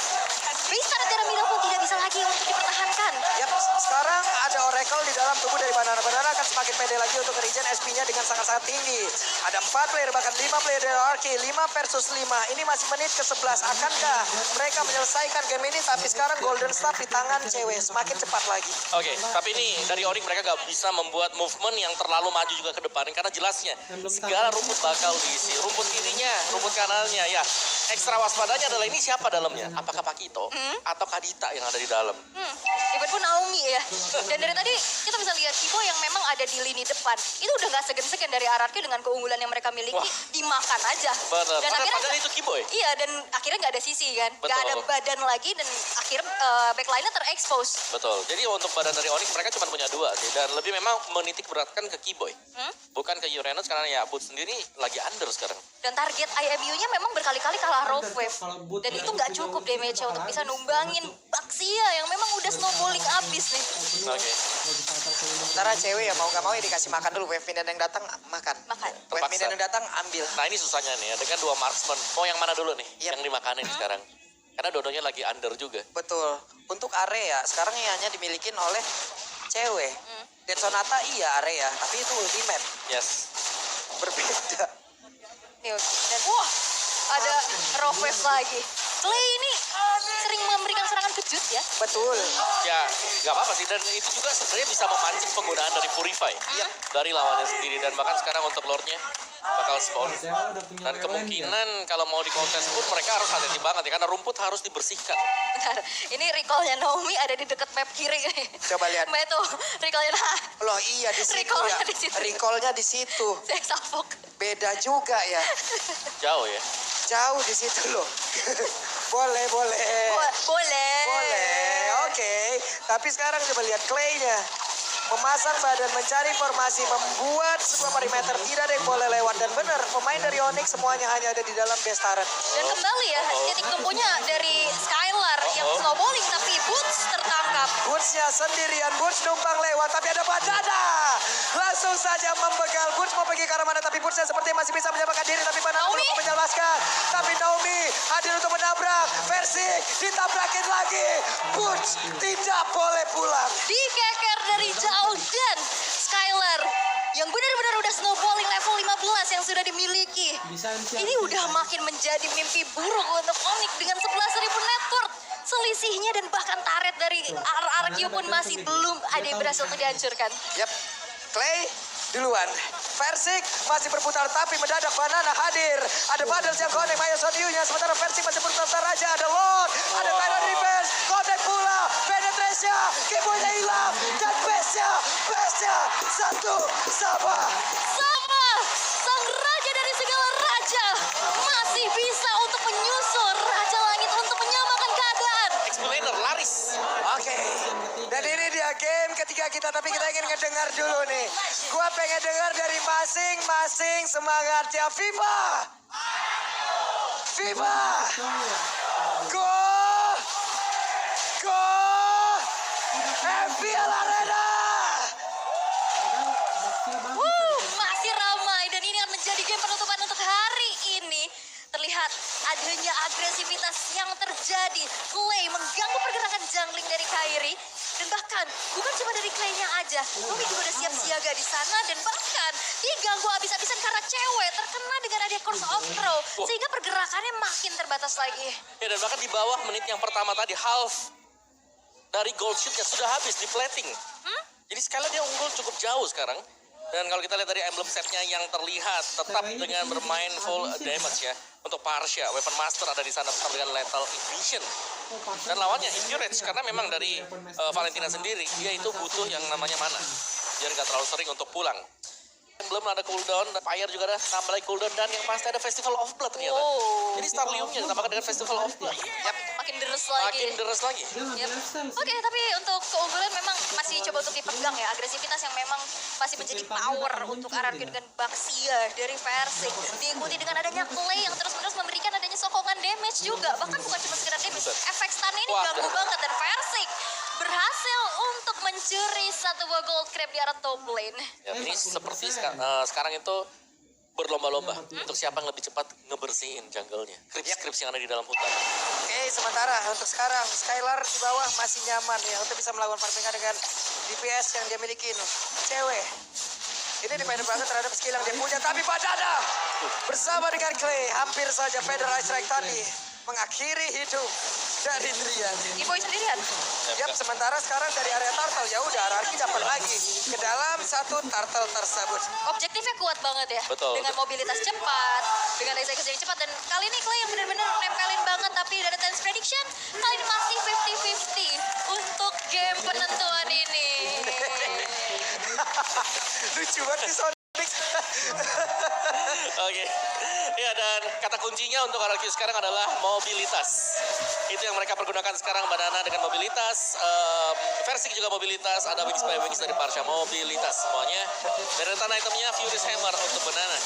base turret dari middle pun tidak bisa lagi untuk dipertahankan. Yap, sekarang ada Oracle di dalam tubuh dari Banana. Banana akan semakin pede lagi untuk nge-regen SP-nya dengan sangat-sangat tinggi. Ada 4 player, bahkan 5 player dari Arki. 5 versus 5. Ini masih menit ke-11. Akankah mereka menyelesaikan game ini? Tapi sekarang Golden Staff di tangan cewek. Semakin cepat lagi. Oke, tapi ini dari Onyx mereka gak bisa membuat movement yang terlalu maju juga ke depan. Karena jelasnya segala rumput bakal diisi. Rumput kirinya, rumput kanannya. Ya, ekstra waspadanya adalah ini siapa dalamnya? Apakah Pakito atau Kadita yang ada di dalam? Even pun Naomi ya. Dan dari tadi kita bisa lihat Kibo yang memang ada di lini depan. Itu udah gak segan-segan dari RRQ dengan keunggulan yang mereka miliki. Wah. Dimakan aja. Bener, Dan akhirnya padahal itu Kiboy. Iya, dan akhirnya nggak ada sisi kan. Nggak Betul. ada badan lagi, dan akhirnya backline-nya terekspos. Betul. Jadi untuk badan dari Onyx mereka cuma punya 2 sih. Dan lebih memang menitik beratkan ke Kiboy. Bukan ke Uranus karena ya Boot sendiri lagi under sekarang. Dan target IMU-nya memang berkali-kali kalah Rogue Wave. Kalau Boot Dan itu nggak cukup damage-nya untuk bisa numbangin Baxia yang memang udah snowballing abis nih. Oke. Sementara cewek ya mau gak mau ya dikasih makan dulu. Wave minion yang datang makan. Makan. Wave Terpaksa. minion yang datang ambil. Nah ini susahnya nih ya, dengan 2 marksman. Mau yang mana dulu nih? Yap. Yang dimakanin sekarang. Karena dodonya lagi under juga. Betul. Untuk area sekarang ini hanya dimiliki oleh cewek. Dan Sonata iya area, tapi itu ultimate. Yes. Berbeda. Nih, dan wah, ada Rogue Wave lagi. Clay ini sering memberikan serangan kejut ya. Betul. Ya, nggak apa-apa sih. Dan itu juga sebenarnya bisa memancing penggunaan dari Purify. Dari lawannya sendiri. Dan bahkan sekarang untuk Lordnya bakal spawn. Dan kemungkinan kalau mau di kontes pun mereka harus hati-hati banget ya. Karena rumput harus dibersihkan. Bentar, ini recall-nya Naomi ada di dekat map kiri. Coba lihat. Mbak itu recall-nya Loh iya di situ Recall-nya ya. di situ. Recall-nya di situ. saya salfok. Beda juga ya. Jauh ya. Jauh di situ loh. Boleh. Boleh. Oke. Tapi sekarang coba lihat Clay-nya. Memasang badan, mencari formasi, membuat sebuah perimeter. Tidak ada yang boleh lewat. Dan benar, pemain dari Onyx semuanya hanya ada di dalam base turret. Dan kembali ya, titik tumpunya dari Skylar yang snowballing, tapi Boots tertangkap. Boots-nya sendirian, Boots numpang lewat, tapi ada Banana. Langsung saja membegal. Boots mau pergi ke arah mana, tapi Boots-nya seperti masih bisa menyelamatkan diri. Tapi Banana belum mau menyelamatkan. Tapi Naomi hadir untuk menabrak. Versi ditabrakin lagi. Boots tidak boleh pulang. Dikeker dari jauh, dan Skylar yang benar-benar udah snowballing level 15 yang sudah dimiliki. Ini udah makin menjadi mimpi buruk untuk Onyx dengan 11.000 network. Selisihnya dan bahkan taret dari RRQ pun masih belum ada yang berhasil untuk dihancurkan. Yap, Clay duluan. Versik masih berputar tapi mendadak Banana hadir. Ada Badal yang connect Maya Soniunya. Sementara Versik masih berputar raja. Ada Lord, ada Tyrant Revenge. Connect pula. Penetration. Kibonya hilang. Dan base-nya satu sama. Sama sang raja dari segala raja masih bisa untuk menyusul Raja Langit untuk menyamakan keadaan. Explainer laris. Oke. Dan ini dia game ketiga kita, tapi kita ingin ngedengar dulu nih. Gua pengen dengar dari masing-masing semangatnya. Viva! Viva! Go! Go! FPL Arena! Masih ramai, dan ini akan menjadi game penutupan untuk hari ini. Terlihat adanya agresivitas yang terjadi. Clay mengganggu pergerakan jungling dari Kairi. Dan bahkan bukan cuma dari Clay-nya aja. Naomi juga udah siap siaga di sana, dan bahkan diganggu habis-habisan karena cewek terkena dengan adanya Curse of Throw. Sehingga pergerakannya makin terbatas lagi. Ya dan bahkan di bawah menit yang pertama tadi half dari gold shoot-nya sudah habis di plating. Jadi sekali dia unggul cukup jauh sekarang. Dan kalau kita lihat dari emblem setnya yang terlihat tetap dengan bermain full damage ya. Untuk Parsha, Weapon Master ada di sana tetap dengan Lethal Vision. Dan lawannya Incurage karena memang dari Valentina sendiri dia itu butuh yang namanya mana. Biar nggak terlalu sering untuk pulang. Belum ada cooldown, dan Fire juga ada, nambah lagi cooldown, dan yang pasti ada Festival of Blood ternyata. Oh. Jadi Starliumnya ditambahkan dengan Festival of Blood. Yap. Makin deres lagi. Makin deres lagi. Dia nggak Yep. lifestyle sih. Oke, tapi untuk keunggulan memang masih coba untuk dipegang ya. Agresivitas yang memang masih menjadi power untuk RRQ dengan Baxia dari Versing. Diikuti dengan adanya Clay yang terus-menerus memberikan adanya sokongan damage juga. Bahkan bukan cuma sekedar damage, efek stun ini Wah. ganggu banget. Dan Versing berhasil untuk mencuri satu buah gold crab di arah top lane. Ya, ini seperti sekarang itu berlomba-lomba untuk siapa yang lebih cepat ngebersihin jungle-nya. Krips-krips yang ada di dalam hutan. Oke, sementara untuk sekarang Skylar di bawah masih nyaman ya untuk bisa melakukan farming dengan DPS yang dia miliki. Cewek. Ini dependen banget terhadap skill yang dia punya. Tapi Badana bersama dengan Clay hampir saja Federal Strike tadi mengakhiri hidup dari Drian. Iboy sendirian. Yap, sementara sekarang dari area turtle ya udah Rarki dapat lagi ke dalam satu turtle tersebut. Objektifnya kuat banget ya. Betul. Dengan mobilitas cepat, dengan eksekusi yang cepat. Dan kali ini Clay yang benar-benar nempelin banget. Tapi dari Tense Prediction, kali ini masih 50-50 untuk game penentuan ini. Lucu banget nih Sonic. Oke. Ya, dan kata kuncinya untuk RRQ sekarang adalah mobilitas. Itu yang mereka pergunakan sekarang, Banana dengan mobilitas, Versing juga mobilitas, ada Wings by Wings dari Parsha mobilitas semuanya. Dan rentan itemnya Furious Hammer untuk Banana.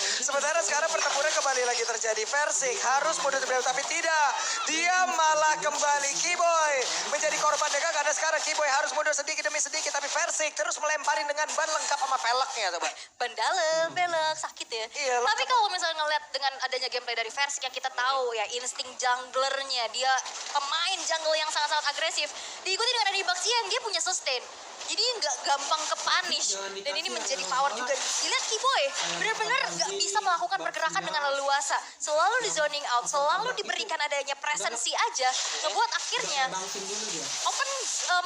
Sementara sekarang pertempuran kembali lagi terjadi. Versing harus mundur terlebih dahulu, tapi tidak. Dia malah kembali Keyboy menjadi korban dekat karena sekarang Keyboy harus mundur sedikit demi sedikit. Tapi Versing terus melemparin dengan ban lengkap sama velgnya coba. Ban dalam, belok, sakit ya. Iya, Tapi kalau misalnya ngeliat dengan adanya gameplay dari Versing yang kita tahu ya, insting junglernya, dia pemain jungle yang sangat-sangat agresif. Diikuti dengan ada Baxia yang dia punya sustain. Jadi nggak gampang ke punish. Dan ini menjadi power juga. Dilihat Keyboy, benar-benar nggak bisa melakukan pergerakan dengan leluasa. Selalu di zoning out, selalu diberikan adanya presensi aja. Ngebuat akhirnya Bouncing dulu dia. open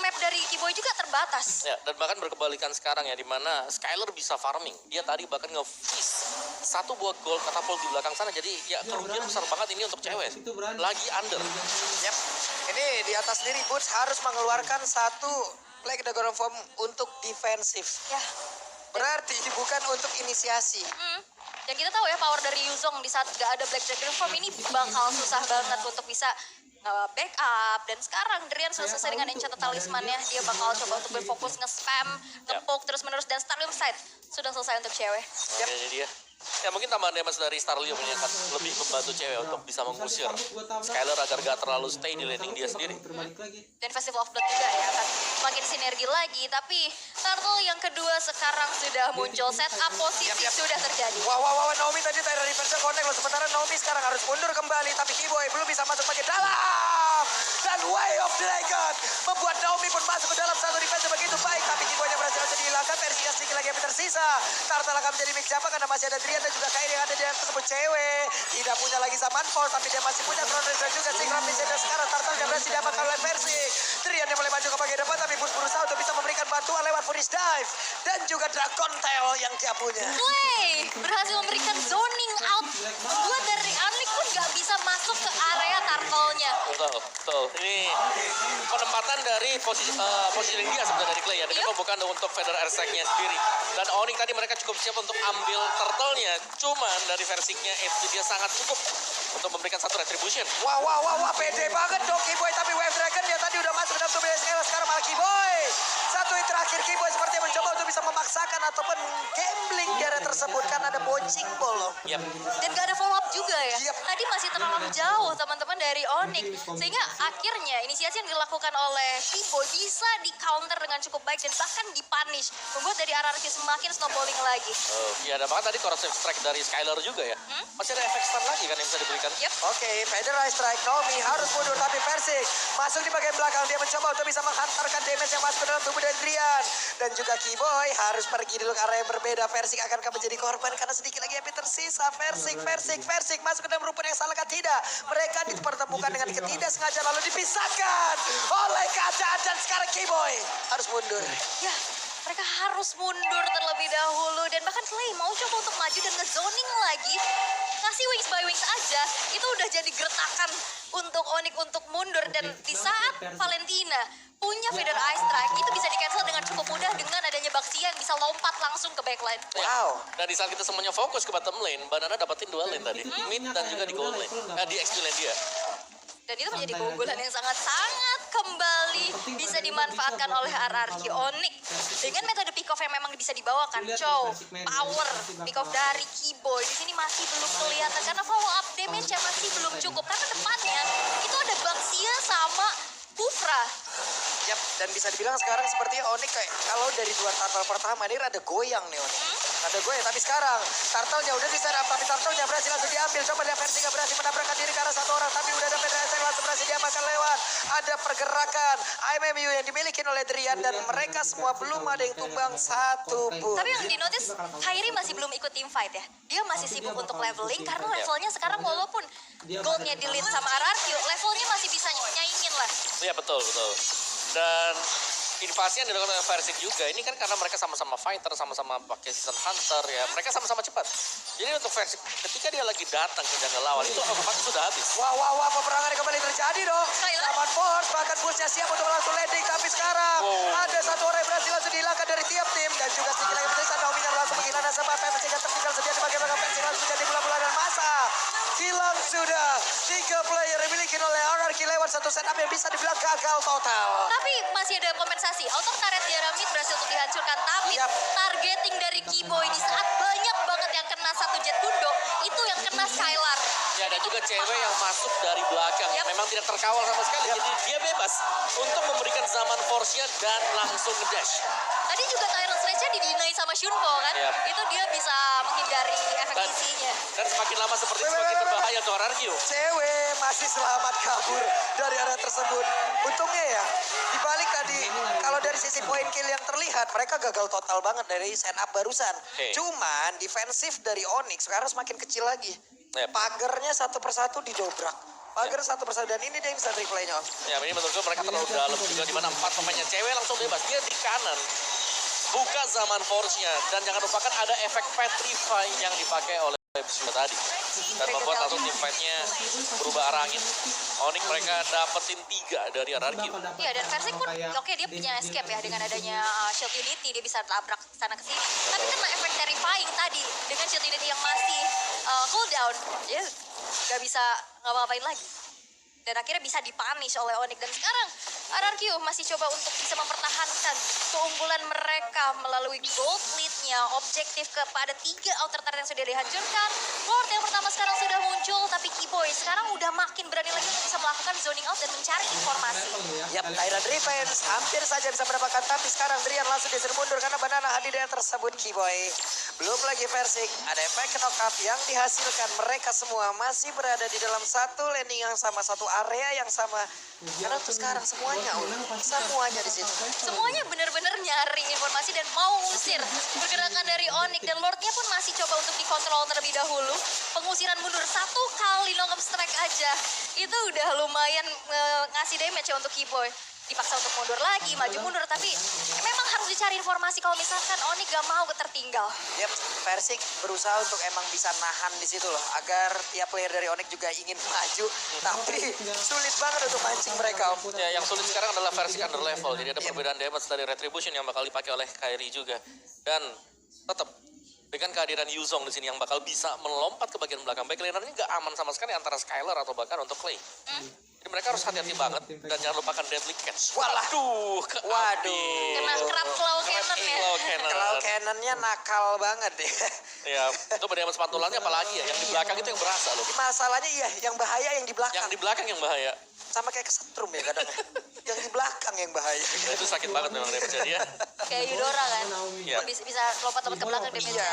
map dari Keyboy juga terbatas. Ya, dan bahkan berkebalikan sekarang ya, di mana Skylar bisa farming. Dia tadi bahkan nge-freeze satu buah gold katapult di belakang sana. Jadi ya kerugian besar banget ini untuk cewek. Itu berani. Lagi under. Yap. Ini di atas diri Boots harus mengeluarkan satu Black Dragon Form untuk defensif. Ya. Berarti bukan untuk inisiasi. Dan kita tahu ya power dari Yuzong di saat gak ada Black Dragon Form ini bakal susah banget untuk bisa backup. Dan sekarang Drian sudah selesai dengan Enchanted Talismannya. Dia bakal coba untuk berfokus nge-spam, nge-poke terus-menerus. Dan Starlium Side sudah selesai untuk cewek. Ya, jadi dia. Ya mungkin tambahan damage dari Starlium ini akan lebih membantu cewek untuk bisa mengusir Skylar agar gak terlalu stay di laning dia sendiri. Terbalik lagi. Dan Festival of Blood juga ya akan makin sinergi lagi. Tapi Turtle yang kedua sekarang sudah muncul. Setup posisi sudah terjadi. Wah, wah, wah, Naomi tadi dari reverse connect loh. Sementara Naomi sekarang harus mundur kembali. Tapi Keyboy belum bisa masuk bagian dalam. Dan Way of Dragon membuat Naomi pun masuk ke dalam satu defense begitu baik. Tapi Keyboy-nya berhasil dihilangkan. Versinya sedikit lagi yang tersisa. Turtle akan menjadi mix siapa karena masih ada Drian dan juga Kairi yang ada di dalam tersebut. Cewek tidak punya lagi Zaman Force, tapi dia masih punya Crown Racer juga. Synchron Vision dan sekarang Turtle yang berhasil didapatkan oleh Versing. Drian yang mulai maju ke bagian depan, tapi Boots berusaha untuk bisa memberikan bantuan lewat Furious Dive. Dan juga Dragon Tail yang dia punya. Clay berhasil memberikan zoning out. Membuat dari Arlik pun gak bisa masuk ke area turtle-nya. Betul, betul. Ini penempatan dari posisi dia sebenarnya dari Clay ya, dengan bukan untuk Federal Air Strike-nya sendiri. Dan Onyx tadi mereka cukup siap untuk ambil turtle-nya, cuman dari versinya itu dia sangat cukup untuk memberikan satu retribution. Wah, wah, wah, wah, pede banget dong Keyboy. Tapi Wave Dragon dia tadi udah masuk ke dalam tubuh sekarang malah Keyboy. Satu yang terakhir Keyboy seperti mencoba untuk bisa memaksakan ataupun gambling di area tersebut karena ada bouncing ball loh. Yap. Dan gak ada follow up juga ya. Yep. Tadi masih terlalu jauh teman-teman dari Onyx. Sehingga akhirnya inisiasi yang dilakukan oleh Keyboy bisa di counter dengan cukup baik dan bahkan dipunish. Membuat dari RRQ semakin snowballing lagi. Ya, dan bahkan tadi corrosive strike dari Skylar juga ya. Masih ada efek stun lagi kan yang bisa diberikan. Yep. Oke, Federal Strike Naomi harus mundur tapi Versing masuk di bagian belakang. Dia mencoba untuk bisa menghantarkan damage yang masuk ke dalam tubuh dari Drian. Dan juga Keyboy harus pergi dulu ke area yang berbeda. Versing akan menjadi korban karena sedikit lagi yang tersisa. Versing masuk ke dalam rumpun yang salah tidak. Mereka dipertemukan dengan ketidaksengajaan lalu dipisahkan oleh keadaan dan sekarang Keyboy harus mundur. Ya, mereka harus mundur terlebih dahulu. Dan bahkan Clay mau coba untuk maju dan nge-zoning lagi. masih wings by wings aja, itu udah jadi gertakan untuk Onyx untuk mundur. Dan di saat Valentina punya Feather Ice Strike, itu bisa di-cancel dengan cukup mudah dengan adanya Baxia yang bisa lompat langsung ke backline. Wow. Dan di saat kita semuanya fokus ke bottom lane, Banana dapetin 2 lane tadi. Mid dan juga di gold lane. Di XP lane dia. Dan itu menjadi keunggulan yang sangat-sangat kembali bisa dimanfaatkan oleh RRQ Onyx. Dengan metode pick off yang memang bisa dibawakan, Chow, power, pick off dari Keyboy. Di sini masih belum kelihatan karena follow up damage-nya masih belum cukup. Karena depannya itu ada Baxia sama Kufra. Yap, dan bisa dibilang sekarang seperti Onyx kayak kalau dari 2 turtle pertama ini rada goyang nih Onyx. Rada goyang, tapi sekarang turtle-nya udah di setup, tapi turtle-nya berhasil langsung diambil. Coba lihat versi nggak berhasil menabrakkan diri ke arah satu orang, tapi udah ada Feather yang langsung berhasil diamankan lewat. Ada pergerakan IMMU yang dimiliki oleh Drian dan mereka semua belum ada yang tumbang satu pun. Tapi yang dinotis, Kairi masih belum ikut team fight ya. Dia masih sibuk untuk leveling karena levelnya sekarang walaupun goldnya di lead sama RRQ, levelnya masih bisa nyaingin lah. Iya betul. Dan invasi yang dilakukan oleh Versik juga ini kan karena mereka sama-sama fighter, sama-sama pakai season hunter ya. Mereka sama-sama cepat. Jadi untuk Versik ketika dia lagi datang ke jungle lawan itu otomatis sudah habis. Wah, peperangan kembali terjadi dong. Skylar. Saman Force bahkan busnya siap untuk langsung landing, tapi sekarang ada satu orang yang berhasil langsung dihilangkan dari tiap tim dan juga sedikit lagi berterusan Naomi langsung menghilangkan sebab Versik yang tertinggal sedia sebagai belakang Versik langsung jadi bola-bola dan masa. Hilang sudah 3 player yang dimiliki oleh RRQ lewat satu setup yang bisa dibilang gagal total. Tapi masih ada kompensasi. Auto turret Diaramid berhasil untuk dihancurkan. Tapi Yap. targeting dari Keyboy di saat banyak banget yang kena satu jet Tundo, itu yang kena Skylar. Ya ada juga cewek yang masuk dari belakang. Yap. Memang tidak terkawal sama sekali. Jadi dia bebas untuk memberikan zaman force-nya dan langsung ngedash. Tadi juga Tyrant Sledge-nya di-deny sama Shunpo kan. Yap. Itu dia bisa menghindari efek Dan- isinya. Dan semakin lama seperti itu semakin berbahaya untuk RRQ. Cewek masih selamat kabur dari area tersebut. Untungnya ya, dibalik tadi, kalau dari sisi poin kill yang terlihat, mereka gagal total banget dari setup barusan. Oke. Cuman defensif dari Onyx sekarang semakin kecil lagi. Yep. Pagernya satu persatu didobrak. Pagar satu persatu dan ini dia yang bisa replaynya. Ya ini menurut gue mereka terlalu dalam juga di mana 4 pemainnya cewek langsung bebas. Dia di kanan. Buka zaman force-nya dan jangan lupakan ada efek petrify yang dipakai oleh Webster tadi dan membuat langsung team fight-nya berubah arah angin. Onyx mereka dapetin 3 dari RRQ. Iya, dan Versik pun oke dia punya escape ya dengan adanya shield unity, dia bisa tabrak sana ke sini. Tapi kena efek terrifying tadi dengan shield unity yang masih cooldown, dia nggak bisa ngapa-ngapain lagi. Dan akhirnya bisa dipunish oleh Onyx. Dan sekarang RRQ masih coba untuk bisa mempertahankan keunggulan mereka melalui gold lead-nya. Objektif kepada 3 outer turret yang sudah dihancurkan. Lord yang pertama sekarang sudah muncul, tapi Keyboy sekarang udah makin berani lagi untuk bisa melakukan zoning out dan mencari informasi. Yap, Tyrant Defense hampir saja bisa mendapatkan, tapi sekarang Drian langsung disuruh mundur karena Banana hadir yang tersebut Keyboy. Belum lagi Versik, ada efek knockup yang dihasilkan. Mereka semua masih berada di dalam satu landing yang sama, satu area yang sama. Karena untuk sekarang semuanya di situ. Semuanya benar-benar nyari informasi dan mau usir pergerakan dari Onyx. Dan Lordnya pun masih coba untuk dikontrol terlebih dahulu. Pengusiran mundur 1 kali knock-up strike aja. Itu udah lumayan ngasih damage ya untuk Keyboy. Dipaksa untuk mundur lagi, maju mundur. Tapi memang harus dicari informasi kalau misalkan Onyx gak mau tertinggal. Yap, Versik berusaha untuk emang bisa nahan di situ loh, agar tiap player dari Onyx juga ingin maju, tapi sulit banget untuk mancing mereka. Ya yang sulit sekarang adalah versi under level. Jadi ada perbedaan damage dari Retribution yang bakal dipakai oleh Kairi juga. Dan tetap dengan kehadiran Yuzong di sini yang bakal bisa melompat ke bagian belakang. Backlanernya nggak aman sama sekali antara Skylar atau bahkan untuk Clay. Jadi mereka harus hati-hati banget dan jangan lupakan Deadly Catch. Waduh. Kena kerap claw cannon ya. Claw cannon. Claw cannonnya nakal banget ya. Ya, itu pada spatulanya apalagi ya, yang di belakang itu yang berasa loh. Masalahnya iya, yang bahaya yang di belakang. Yang di belakang yang bahaya. Sama kayak kesetrum ya kadang. Yang di belakang yang bahaya. Nah, itu sakit banget memang damage dia. Kayak Eudora kan. Iya. Bisa lompat-lompat ke belakang damage-nya.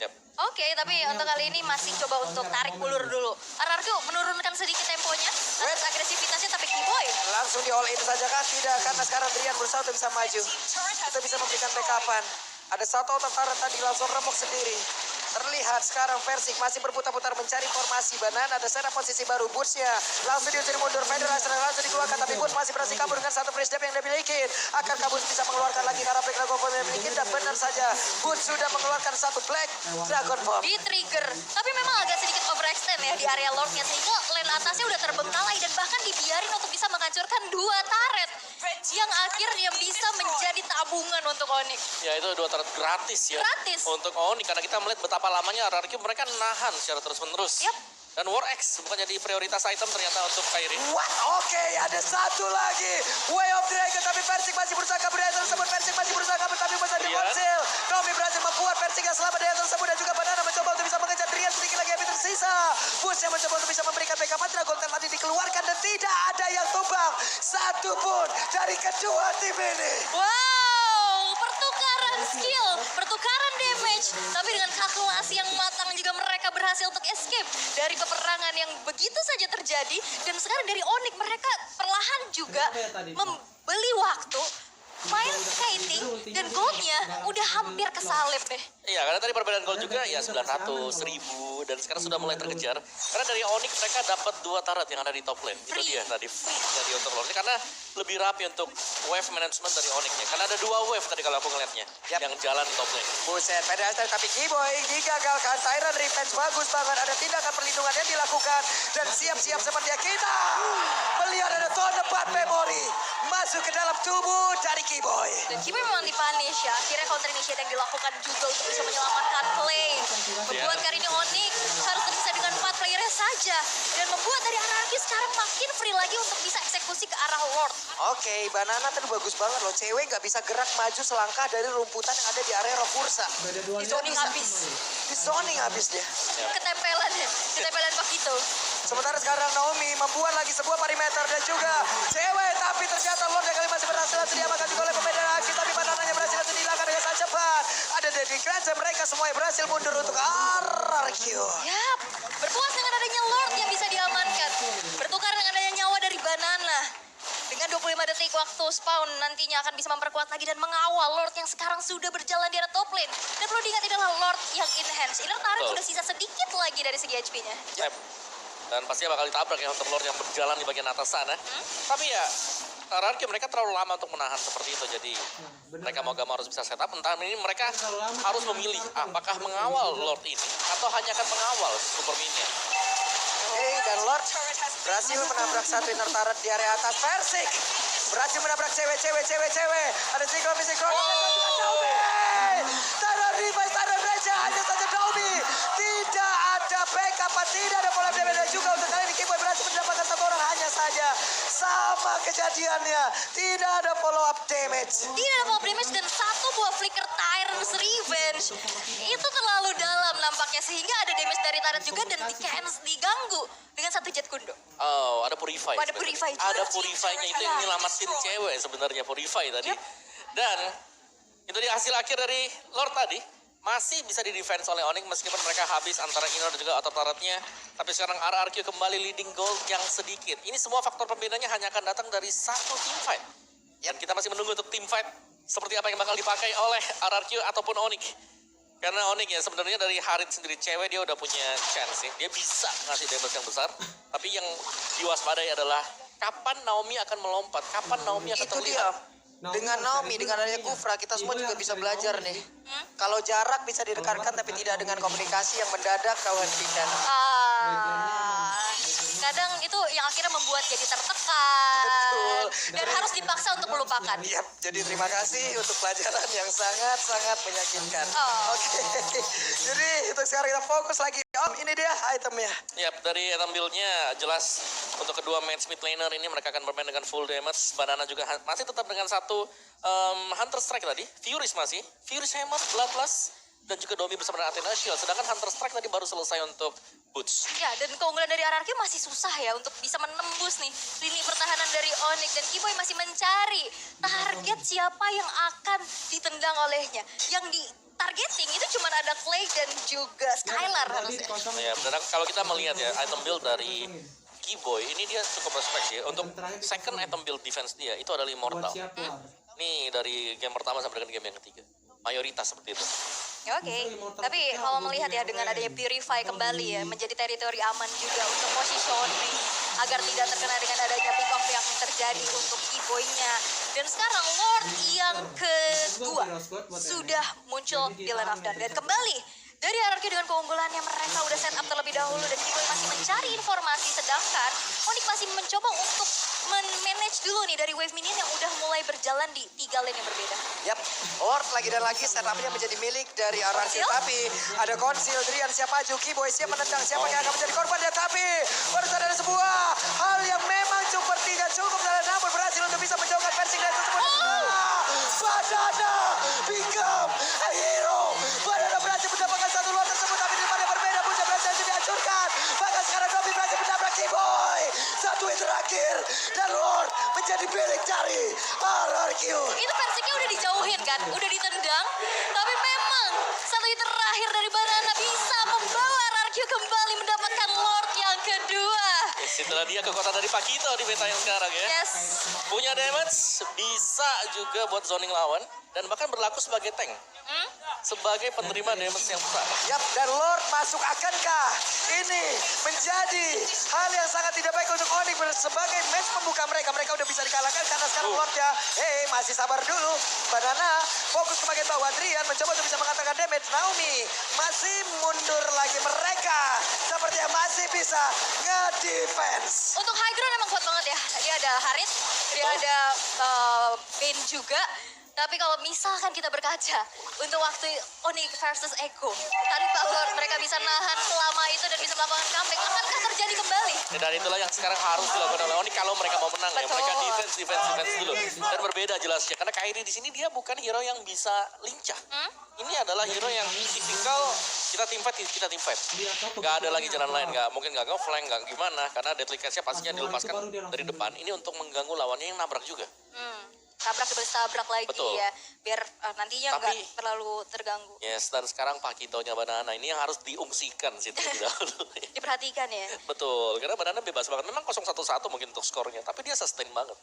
Yap. Oke, tapi untuk kali ini masih coba untuk tarik ulur dulu. RRQ menurunkan sedikit temponya, terus agresivitasnya, tapi Keyboy Langsung di all in saja kan? Tidak, karena sekarang Drian berusaha untuk bisa maju. Kita bisa memberikan backupan. Ada satu tentara tadi langsung remuk sendiri. Terlihat sekarang Versik masih berputar-putar mencari formasi. Banana ada setup posisi baru. Boots-nya langsung diusir mundur. Federasi langsung dikeluarkan. Tapi Boots masih berhasil kabur dengan satu free step yang dia miliki. Akankah Boots bisa mengeluarkan lagi karena Black Dragon Form yang dimiliki? Dan benar saja Boots sudah mengeluarkan satu Black Dragon Form. Di trigger, tapi memang agak sedikit overextend ya di area Lordnya, sehingga lane atasnya udah terbengkalai dan bahkan dibiarin untuk bisa menghancurkan 2 turret yang akhirnya bisa menjadi tabungan untuk Onyx. Ya itu 2 turret gratis ya. Gratis. Untuk Onyx karena kita melihat betapa lamanya RRQ mereka nahan secara terus-menerus. Yap. Dan War X bukan jadi prioritas item ternyata untuk Kairi. What? Oke, ada satu lagi. Way of Dragon, tapi Versik masih berusaha kabur dari tersebut. Versik masih berusaha kabur, tapi masih berhasil. Nomi berhasil membuat Versik yang selamat dari tersebut. Dan juga Banana mencoba untuk bisa mengejar Drian. Sedikit lagi yang tersisa. Bus yang mencoba untuk bisa memberikan backup. Dragon tadi dikeluarkan dan tidak ada yang tumbang. Satu pun dari kedua tim ini. Wow, pertukaran skill, pertukaran damage, tapi dengan kalkulasi yang matang juga mereka berhasil untuk escape dari peperangan yang begitu saja terjadi. Dan sekarang dari Onyx mereka perlahan juga membeli waktu, main kiting, dan goldnya udah hampir kesalip deh. Iya, karena tadi perbedaan gol juga ya 900, 1000 dan sekarang sudah mulai terkejar. Karena dari Onyx mereka dapat 2 turret yang ada di top lane. Itu dia tadi dari Overlord. Karena lebih rapi untuk wave management dari Onyx-nya. Karena ada 2 wave tadi kalau aku ngeliatnya yang jalan di top lane. Buset, Federasi tapi Kiboy digagalkan. Tyrant revenge bagus banget. Ada tindakan perlindungan yang dilakukan. Dan siap-siap seperti kita melihat ada Thunderbolt Memory masuk ke dalam tubuh dari Kiboy. Dan Kiboy memang dipunish ya. Akhirnya counter initiate yang dilakukan juga untuk bisa menyelamatkan play. Membuat kali ini Onyx harus tersisa dengan 4 playernya saja. Dan membuat dari RRQ sekarang makin free lagi untuk bisa eksekusi ke arah Lord. Oke, Banana tadi bagus banget loh. Cewek nggak bisa gerak maju selangkah dari rumputan yang ada di area Rokursa. Di zoning habis. Di zoning habis dia. Ketempelan ya. Ketempelan Pakito. Sementara sekarang Naomi membuat lagi sebuah perimeter dan juga cewek. Tapi ternyata Lord yang kali masih berhasil langsung diamankan juga oleh pemain aksi. Tapi Banananya berhasil langsung dihilangkan dengan sangat cepat. Ada Daddy Grant dan mereka semuanya berhasil mundur untuk RRQ. Yap, berpuas dengan adanya Lord yang bisa diamankan. Bertukar dengan adanya nyawa dari Banana. Dengan 25 detik waktu spawn nantinya akan bisa memperkuat lagi dan mengawal Lord yang sekarang sudah berjalan di area top lane. Dan perlu diingat ini adalah Lord yang enhance. Inner turret sudah sisa sedikit lagi dari segi HP-nya. Yep. Dan pasti bakal ditabrak ya Overlord yang berjalan di bagian atas sana. Tapi ya RRQ mereka terlalu lama untuk menahan seperti itu. Jadi mereka mau gak mau harus bisa setup. Entah ini mereka harus memilih apakah mengawal Lord ini atau hanya akan mengawal Super Minion. Dan Lord berhasil menabrak satu inner turret di area atas. Versik berhasil menabrak cewek. Ada Zikron. Tanah Revive, Tanah Raja, hanya saja Naomi. Tidak ada backup, tidak ada pola damage. Dan juga untuk kali ini Kiboy berhasil mendapatkan satu orang. Hanya saja sama kejadiannya. Tidak ada follow up damage. Tidak ada follow-up damage dan satu buah flicker Tyrant's Revenge. Itu terlalu dalam nampaknya sehingga ada damage dari turret juga dan diganggu dengan satu jet kundo. Oh, ada Purify. Ada Purify juga. Ada Purify-nya itu yang nyelamatin cewek sebenarnya Purify tadi. Yep. Dan itu dia hasil akhir dari Lord tadi. Masih bisa di-defense oleh Onyx meskipun mereka habis antara inner dan juga outer turret-nya. Tapi sekarang RRQ kembali leading goal yang sedikit. Ini semua faktor pembedanya hanya akan datang dari satu team fight. Dan kita masih menunggu untuk team fight seperti apa yang bakal dipakai oleh RRQ ataupun Onyx. Karena Onyx ya sebenarnya dari Harit sendiri cewek dia udah punya chance ya. Dia bisa ngasih damage yang besar. Tapi yang diwaspadai adalah kapan Naomi akan melompat, kapan Naomi akan Itu terlihat. dia. Dengan Naomi, dengan adanya Kufra, kita semua juga bisa belajar nih. Kalau jarak bisa didekatkan tapi tidak dengan komunikasi yang mendadak kehentikan. Kadang itu yang akhirnya membuat jadi tertekan. Betul. Dan harus dipaksa untuk melupakan. Yap, jadi terima kasih untuk pelajaran yang sangat-sangat meyakinkan. Oke. Jadi untuk sekarang kita fokus lagi. Om, ini dia itemnya. Yap, dari item build-nya jelas untuk kedua match mid laner ini mereka akan bermain dengan full damage. Banana juga masih tetap dengan satu Hunter Strike tadi. Furious masih. Furious Hammer, Bloodlust, dan juga Domi bersama dengan Athena Shield. Sedangkan Hunter Strike tadi baru selesai untuk Boots. Ya, dan keunggulan dari RRQ masih susah ya untuk bisa menembus nih lini pertahanan dari Onyx. Dan Kiboy masih mencari target siapa yang akan ditendang olehnya. Yang di targeting itu cuma ada Clay dan juga Skylar harusnya. Ya, dan kalau kita melihat ya item build dari Kiboy ini dia cukup respect sih. Untuk second item build defense dia itu adalah Immortal. Nih dari game pertama sampai dengan game yang ketiga. Mayoritas seperti itu. Ya, oke, tapi kalau melihat ya dengan adanya Purify kembali ya menjadi teritori aman juga untuk positioning agar tidak terkena dengan adanya pick off yang terjadi untuk keyboy-nya. Dan sekarang Lord yang kedua sudah muncul di line of dan kembali dari hierarki dengan keunggulannya mereka udah set up terlebih dahulu dan keyboy masih mencari informasi sedangkan Onyx masih mencoba untuk manage dulu nih dari wave minion yang udah mulai berjalan di 3 lane yang berbeda. Yap, Lord lagi dan lagi setupnya menjadi milik dari RRQ. Konsil? Tapi ada konsil, Drian siap maju, Keyboy siap menendang, siapa yang akan menjadi korbannya. Tapi baru saja ada sebuah hal yang memang super tidak cukup namun berhasil untuk bisa menjauhkan versi dari tersebut. Banana become a hero. Banana berhasil mendapatkan satu Lord tersebut tapi di mana berbeda punya berhasil dihancurkan. Bahkan sekarang Dobby berhasil menabrak Keyboy. Satu hit terakhir dan Lord menjadi milik dari RRQ. Itu versinya udah dijauhin kan, udah ditendang, tapi memang satu hit terakhir dari Banana bisa membawa RRQ kembali mendapatkan Lord yang kedua. Itulah dia kekuatan dari Pakito di meta yang sekarang ya. Yes, Punya damage, bisa juga buat zoning lawan, dan bahkan berlaku sebagai tank. Sebagai penerima damage yang besar. Yap, dan Lord masuk akankah ini menjadi hal yang sangat tidak baik untuk Onyx sebagai match pembuka mereka. Mereka udah bisa dikalahkan karena sekarang Lordnya, masih sabar dulu. Banana fokus ke bagian bawah. Drian mencoba untuk bisa mengatakan damage. Naomi masih mundur lagi. Mereka sepertinya masih bisa nge-defense. untuk high ground emang kuat banget ya. Tadi ada Harit, dia ada Bane juga. Tapi kalau misalkan kita berkaca untuk waktu Onyx versus Echo, tanpa Lord mereka bisa nahan selama itu dan bisa melakukan comeback, akankah terjadi kembali? Dan itulah yang sekarang harus dilakukan oleh Onyx kalau mereka mau menang ya. Betul. Mereka defense dulu. Dan berbeda jelasnya karena Kairi di sini dia bukan hero yang bisa lincah. Ini adalah hero yang tipikal kita team fight. Gak ada lagi jalan lain, gak mungkin gak nge-flank, gak gimana karena deadly catch-nya pastinya dilepaskan dari depan. Ini untuk mengganggu lawannya yang nabrak juga. Tabrak tabrak lagi Betul. ya, biar nantinya nggak Tapi- terlalu terganggu. Yes, dan sekarang Pakitonya Banana ini yang harus diungsikan sih terlebih dahulu. Diperhatikan ya. Betul, karena Banana bebas banget. Memang 0-1-1 mungkin untuk skornya, tapi dia sustain banget.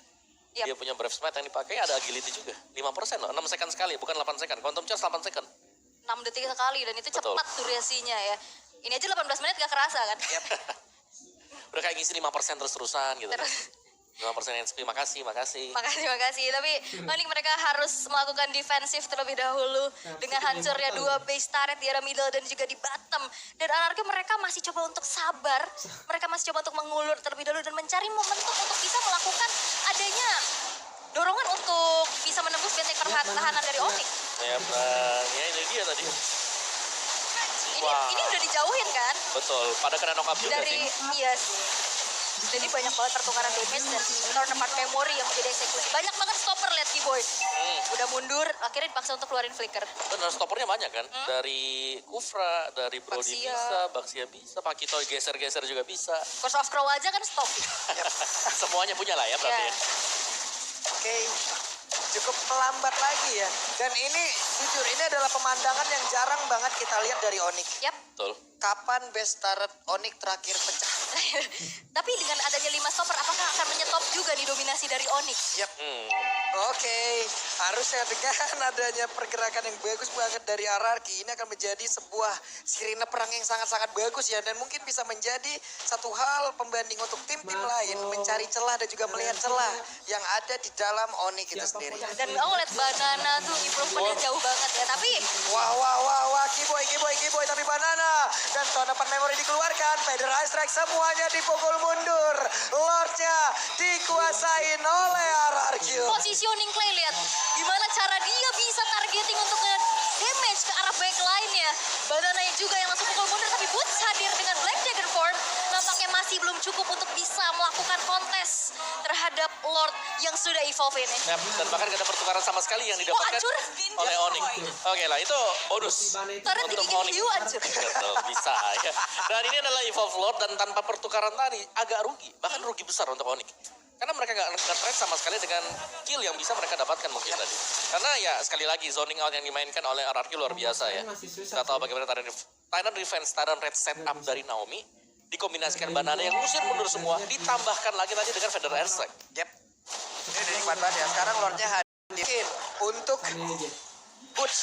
Yap. Dia punya Brave Smite yang dipakai, ada agility juga. 5% loh, 6 second sekali, bukan 8 second. Quantum Charge 8 second. 6 detik sekali dan itu Betul. cepat durasinya ya. Ini aja 18 menit gak kerasa kan? Udah kayak ngisi 5% terus-terusan gitu. Terus. 5% HP, makasih. Makasih. Tapi Onyx mereka harus melakukan defensif terlebih dahulu dengan hancurnya 2 base turret di area middle dan juga di bottom. Dan RRQ mereka masih coba untuk sabar. Mereka masih coba untuk mengulur terlebih dahulu dan mencari momentum untuk bisa melakukan adanya dorongan untuk bisa menembus benteng pertahanan dari Onyx. Ya, ya ini dia tadi. Ini udah dijauhin kan Betul, pada kena knock up juga dari sih. yes. Jadi banyak banget pertukaran damage dan counterpart memory yang menjadi eksekusi. Banyak banget stopper lihat Keyboy. Udah mundur, akhirnya dipaksa untuk keluarin flicker. Benar, stoppernya banyak kan. Dari Kufra, dari Brody Baxia. bisa, Baxia bisa, Pakito geser-geser juga bisa. Curse of Crow aja kan stop. Semuanya punya lah ya berarti Ya. ya. Oke, cukup melambat lagi ya. Dan ini jujur ini adalah pemandangan yang jarang banget kita lihat dari Onyx. Yap. Betul. Kapan best turret Onyx terakhir pecah? Tapi dengan adanya 5 stopper, apakah akan menyetop juga nih dominasi dari Onyx? Yap. Oke, harusnya dengan adanya pergerakan yang bagus banget dari RRQ ini akan menjadi sebuah sirine perang yang sangat-sangat bagus ya, dan mungkin bisa menjadi satu hal pembanding untuk tim-tim lain mencari celah dan juga melihat celah yang ada di dalam Onyx itu sendiri. Dan lihat Banana tuh improvementnya jauh banget ya. Tapi Wah, Keyboy, tapi Banana dan tahun depan memory dikeluarkan, Federal Strike semuanya dipukul mundur, Lordnya dikuasain oleh RRQ. positioning Clay lihat gimana cara dia bisa targeting untuk damage ke arah backline ya. Banana juga yang langsung pukul mundur, tapi Boots hadir dengan Black Dagger form nampaknya masih belum cukup untuk bisa melakukan kontes terhadap Lord yang sudah evolve ini. Ya, dan bahkan gak ada pertukaran sama sekali yang didapatkan hancur. oleh Onyx. Oke lah, itu bonus Turret untuk digigit Onyx. hiu hancur. Betul, bisa ya. Dan ini adalah Evolve Lord dan tanpa pertukaran tadi agak rugi, bahkan rugi besar untuk Onyx. Karena mereka gak nge-trade sama sekali dengan kill yang bisa mereka dapatkan mungkin tadi. Karena ya sekali lagi zoning out yang dimainkan oleh RRQ luar biasa ya. Kita tahu bagaimana Titan Defense, Titan Red setup dari Naomi dikombinasikan Banana yang ngusir mundur semua, ditambahkan lagi tadi dengan Federal Airstrike. Yep. Ini udah nikmat banget ya. Sekarang Lordnya hadir untuk Boots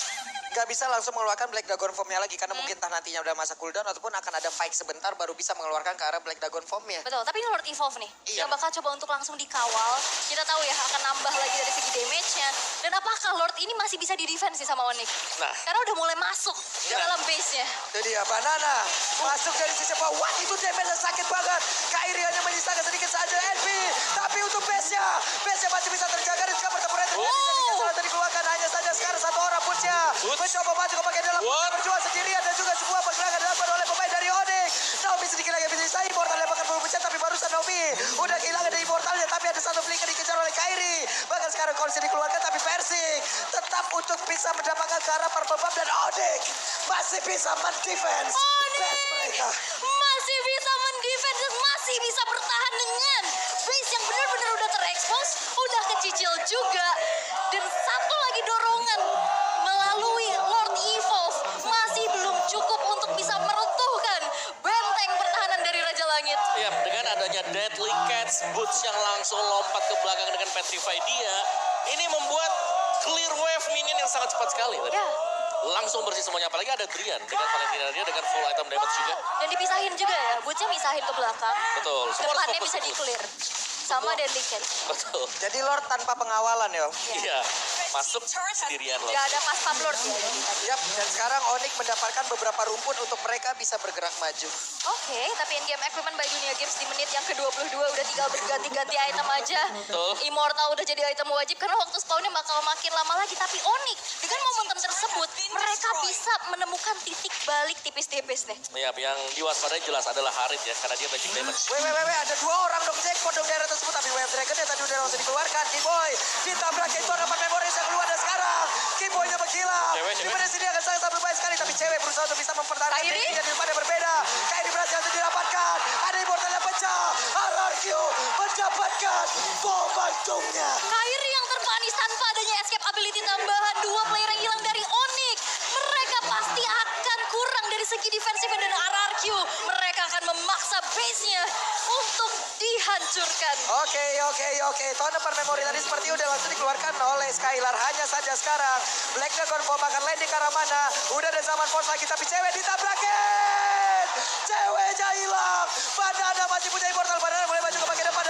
nggak bisa langsung mengeluarkan Black Dragon Form-nya lagi karena mungkin entah nantinya udah masa cooldown ataupun akan ada fight sebentar baru bisa mengeluarkan ke arah Black Dragon Form-nya. Betul, tapi ini Lord Evolve nih, Iya. yang bakal coba untuk langsung dikawal. Kita tahu ya akan nambah lagi dari segi damage-nya. Dan apakah Lord ini masih bisa di-defense sih sama Onyx? Nah. Karena udah mulai masuk ke Nah. dalam base-nya. Itu dia Banana masuk dari sisi bawah. Wah, itu damage sakit banget. Kairi hanya menyisakan sedikit saja LP. Tapi untuk base-nya masih bisa terjaga dan juga pertempuran bisa dikeluarkan. Hanya saja sekarang satu orang push-nya mencoba maju ke bagian dalam, berjuang sendirian dan juga sebuah pergerakan dilakukan oleh pemain dari Onyx. Naomi sedikit lagi bisa disai, Immortal yang bakal berpecah tapi barusan Naomi udah kehilangan dari Immortalnya, tapi ada satu flicker dikejar oleh Kairi. Bahkan sekarang Kolsi dikeluarkan tapi Persik tetap untuk bisa mendapatkan ke arah Purple dan Onyx masih bisa mendefense base mereka. Masih bisa mendefense dan masih bisa bertahan dengan base yang benar-benar udah terekspos, udah kecicil juga. Dan satu lagi dorongan melalui Lord Evolve masih belum cukup untuk bisa meruntuhkan benteng pertahanan dari Raja Langit. Ya, dengan adanya Deadly Cats, Boots yang langsung lompat ke belakang dengan Petrify dia, ini membuat clear wave minion yang sangat cepat sekali tadi. Ya, Langsung bersih semuanya, apalagi ada Drian dengan Valentina dia dengan full item damage juga. dan dipisahin juga ya, Boots-nya misahin ke belakang. Betul, semua harus Depannya fokus bisa ke Boots. di-clear. Sama Deadly Cats. Betul. Jadi Lord tanpa pengawalan yo. Iya, masuk sendirian loh. Gak ada pas pump Lord ya dari tadi. Yap, dan sekarang Onyx mendapatkan beberapa rumput untuk mereka bisa bergerak maju. Oke, tapi in-game equipment by Dunia Games di menit yang ke-22 udah tinggal berganti-ganti item aja. Betul. Immortal udah jadi item wajib karena waktu spawnnya bakal makin lama lagi. Tapi Onyx dengan momentum tersebut, mereka bisa menemukan titik balik tipis-tipis nih. Ya, yang diwaspadai jelas adalah Harit ya, karena dia magic damage. Ada dua orang dong jackpot dong daerah tersebut, tapi Wave Dragon yang tadi udah langsung dikeluarkan. Keyboy ditabrak, itu dapat memoris yang keluar dan sekarang Keyboynya menghilang. Cewek. Di mana sini akan sangat berbahaya sekali, tapi cewek berusaha untuk bisa mempertahankan Kairi? dirinya di depan yang berbeda. Kairi berhasil untuk didapatkan. Ada Immortal yang pecah. RRQ mendapatkan momentumnya. Kairi yang terpanis tanpa adanya escape ability tambahan. Dua player yang hilang dari Onyx. Mereka pasti akan kurang dari segi defensif dan RRQ. Mereka akan memaksa base-nya untuk dihancurkan. Oke. Tone per memory tadi seperti udah langsung dikeluarkan oleh Skylar. Hanya saja sekarang Black Dragon Bomb akan landing ke arah mana. Udah ada zaman force lagi, tapi cewek ditabrakin. Ceweknya hilang. Banana masih punya Immortal. Banana mulai maju ke bagian depan.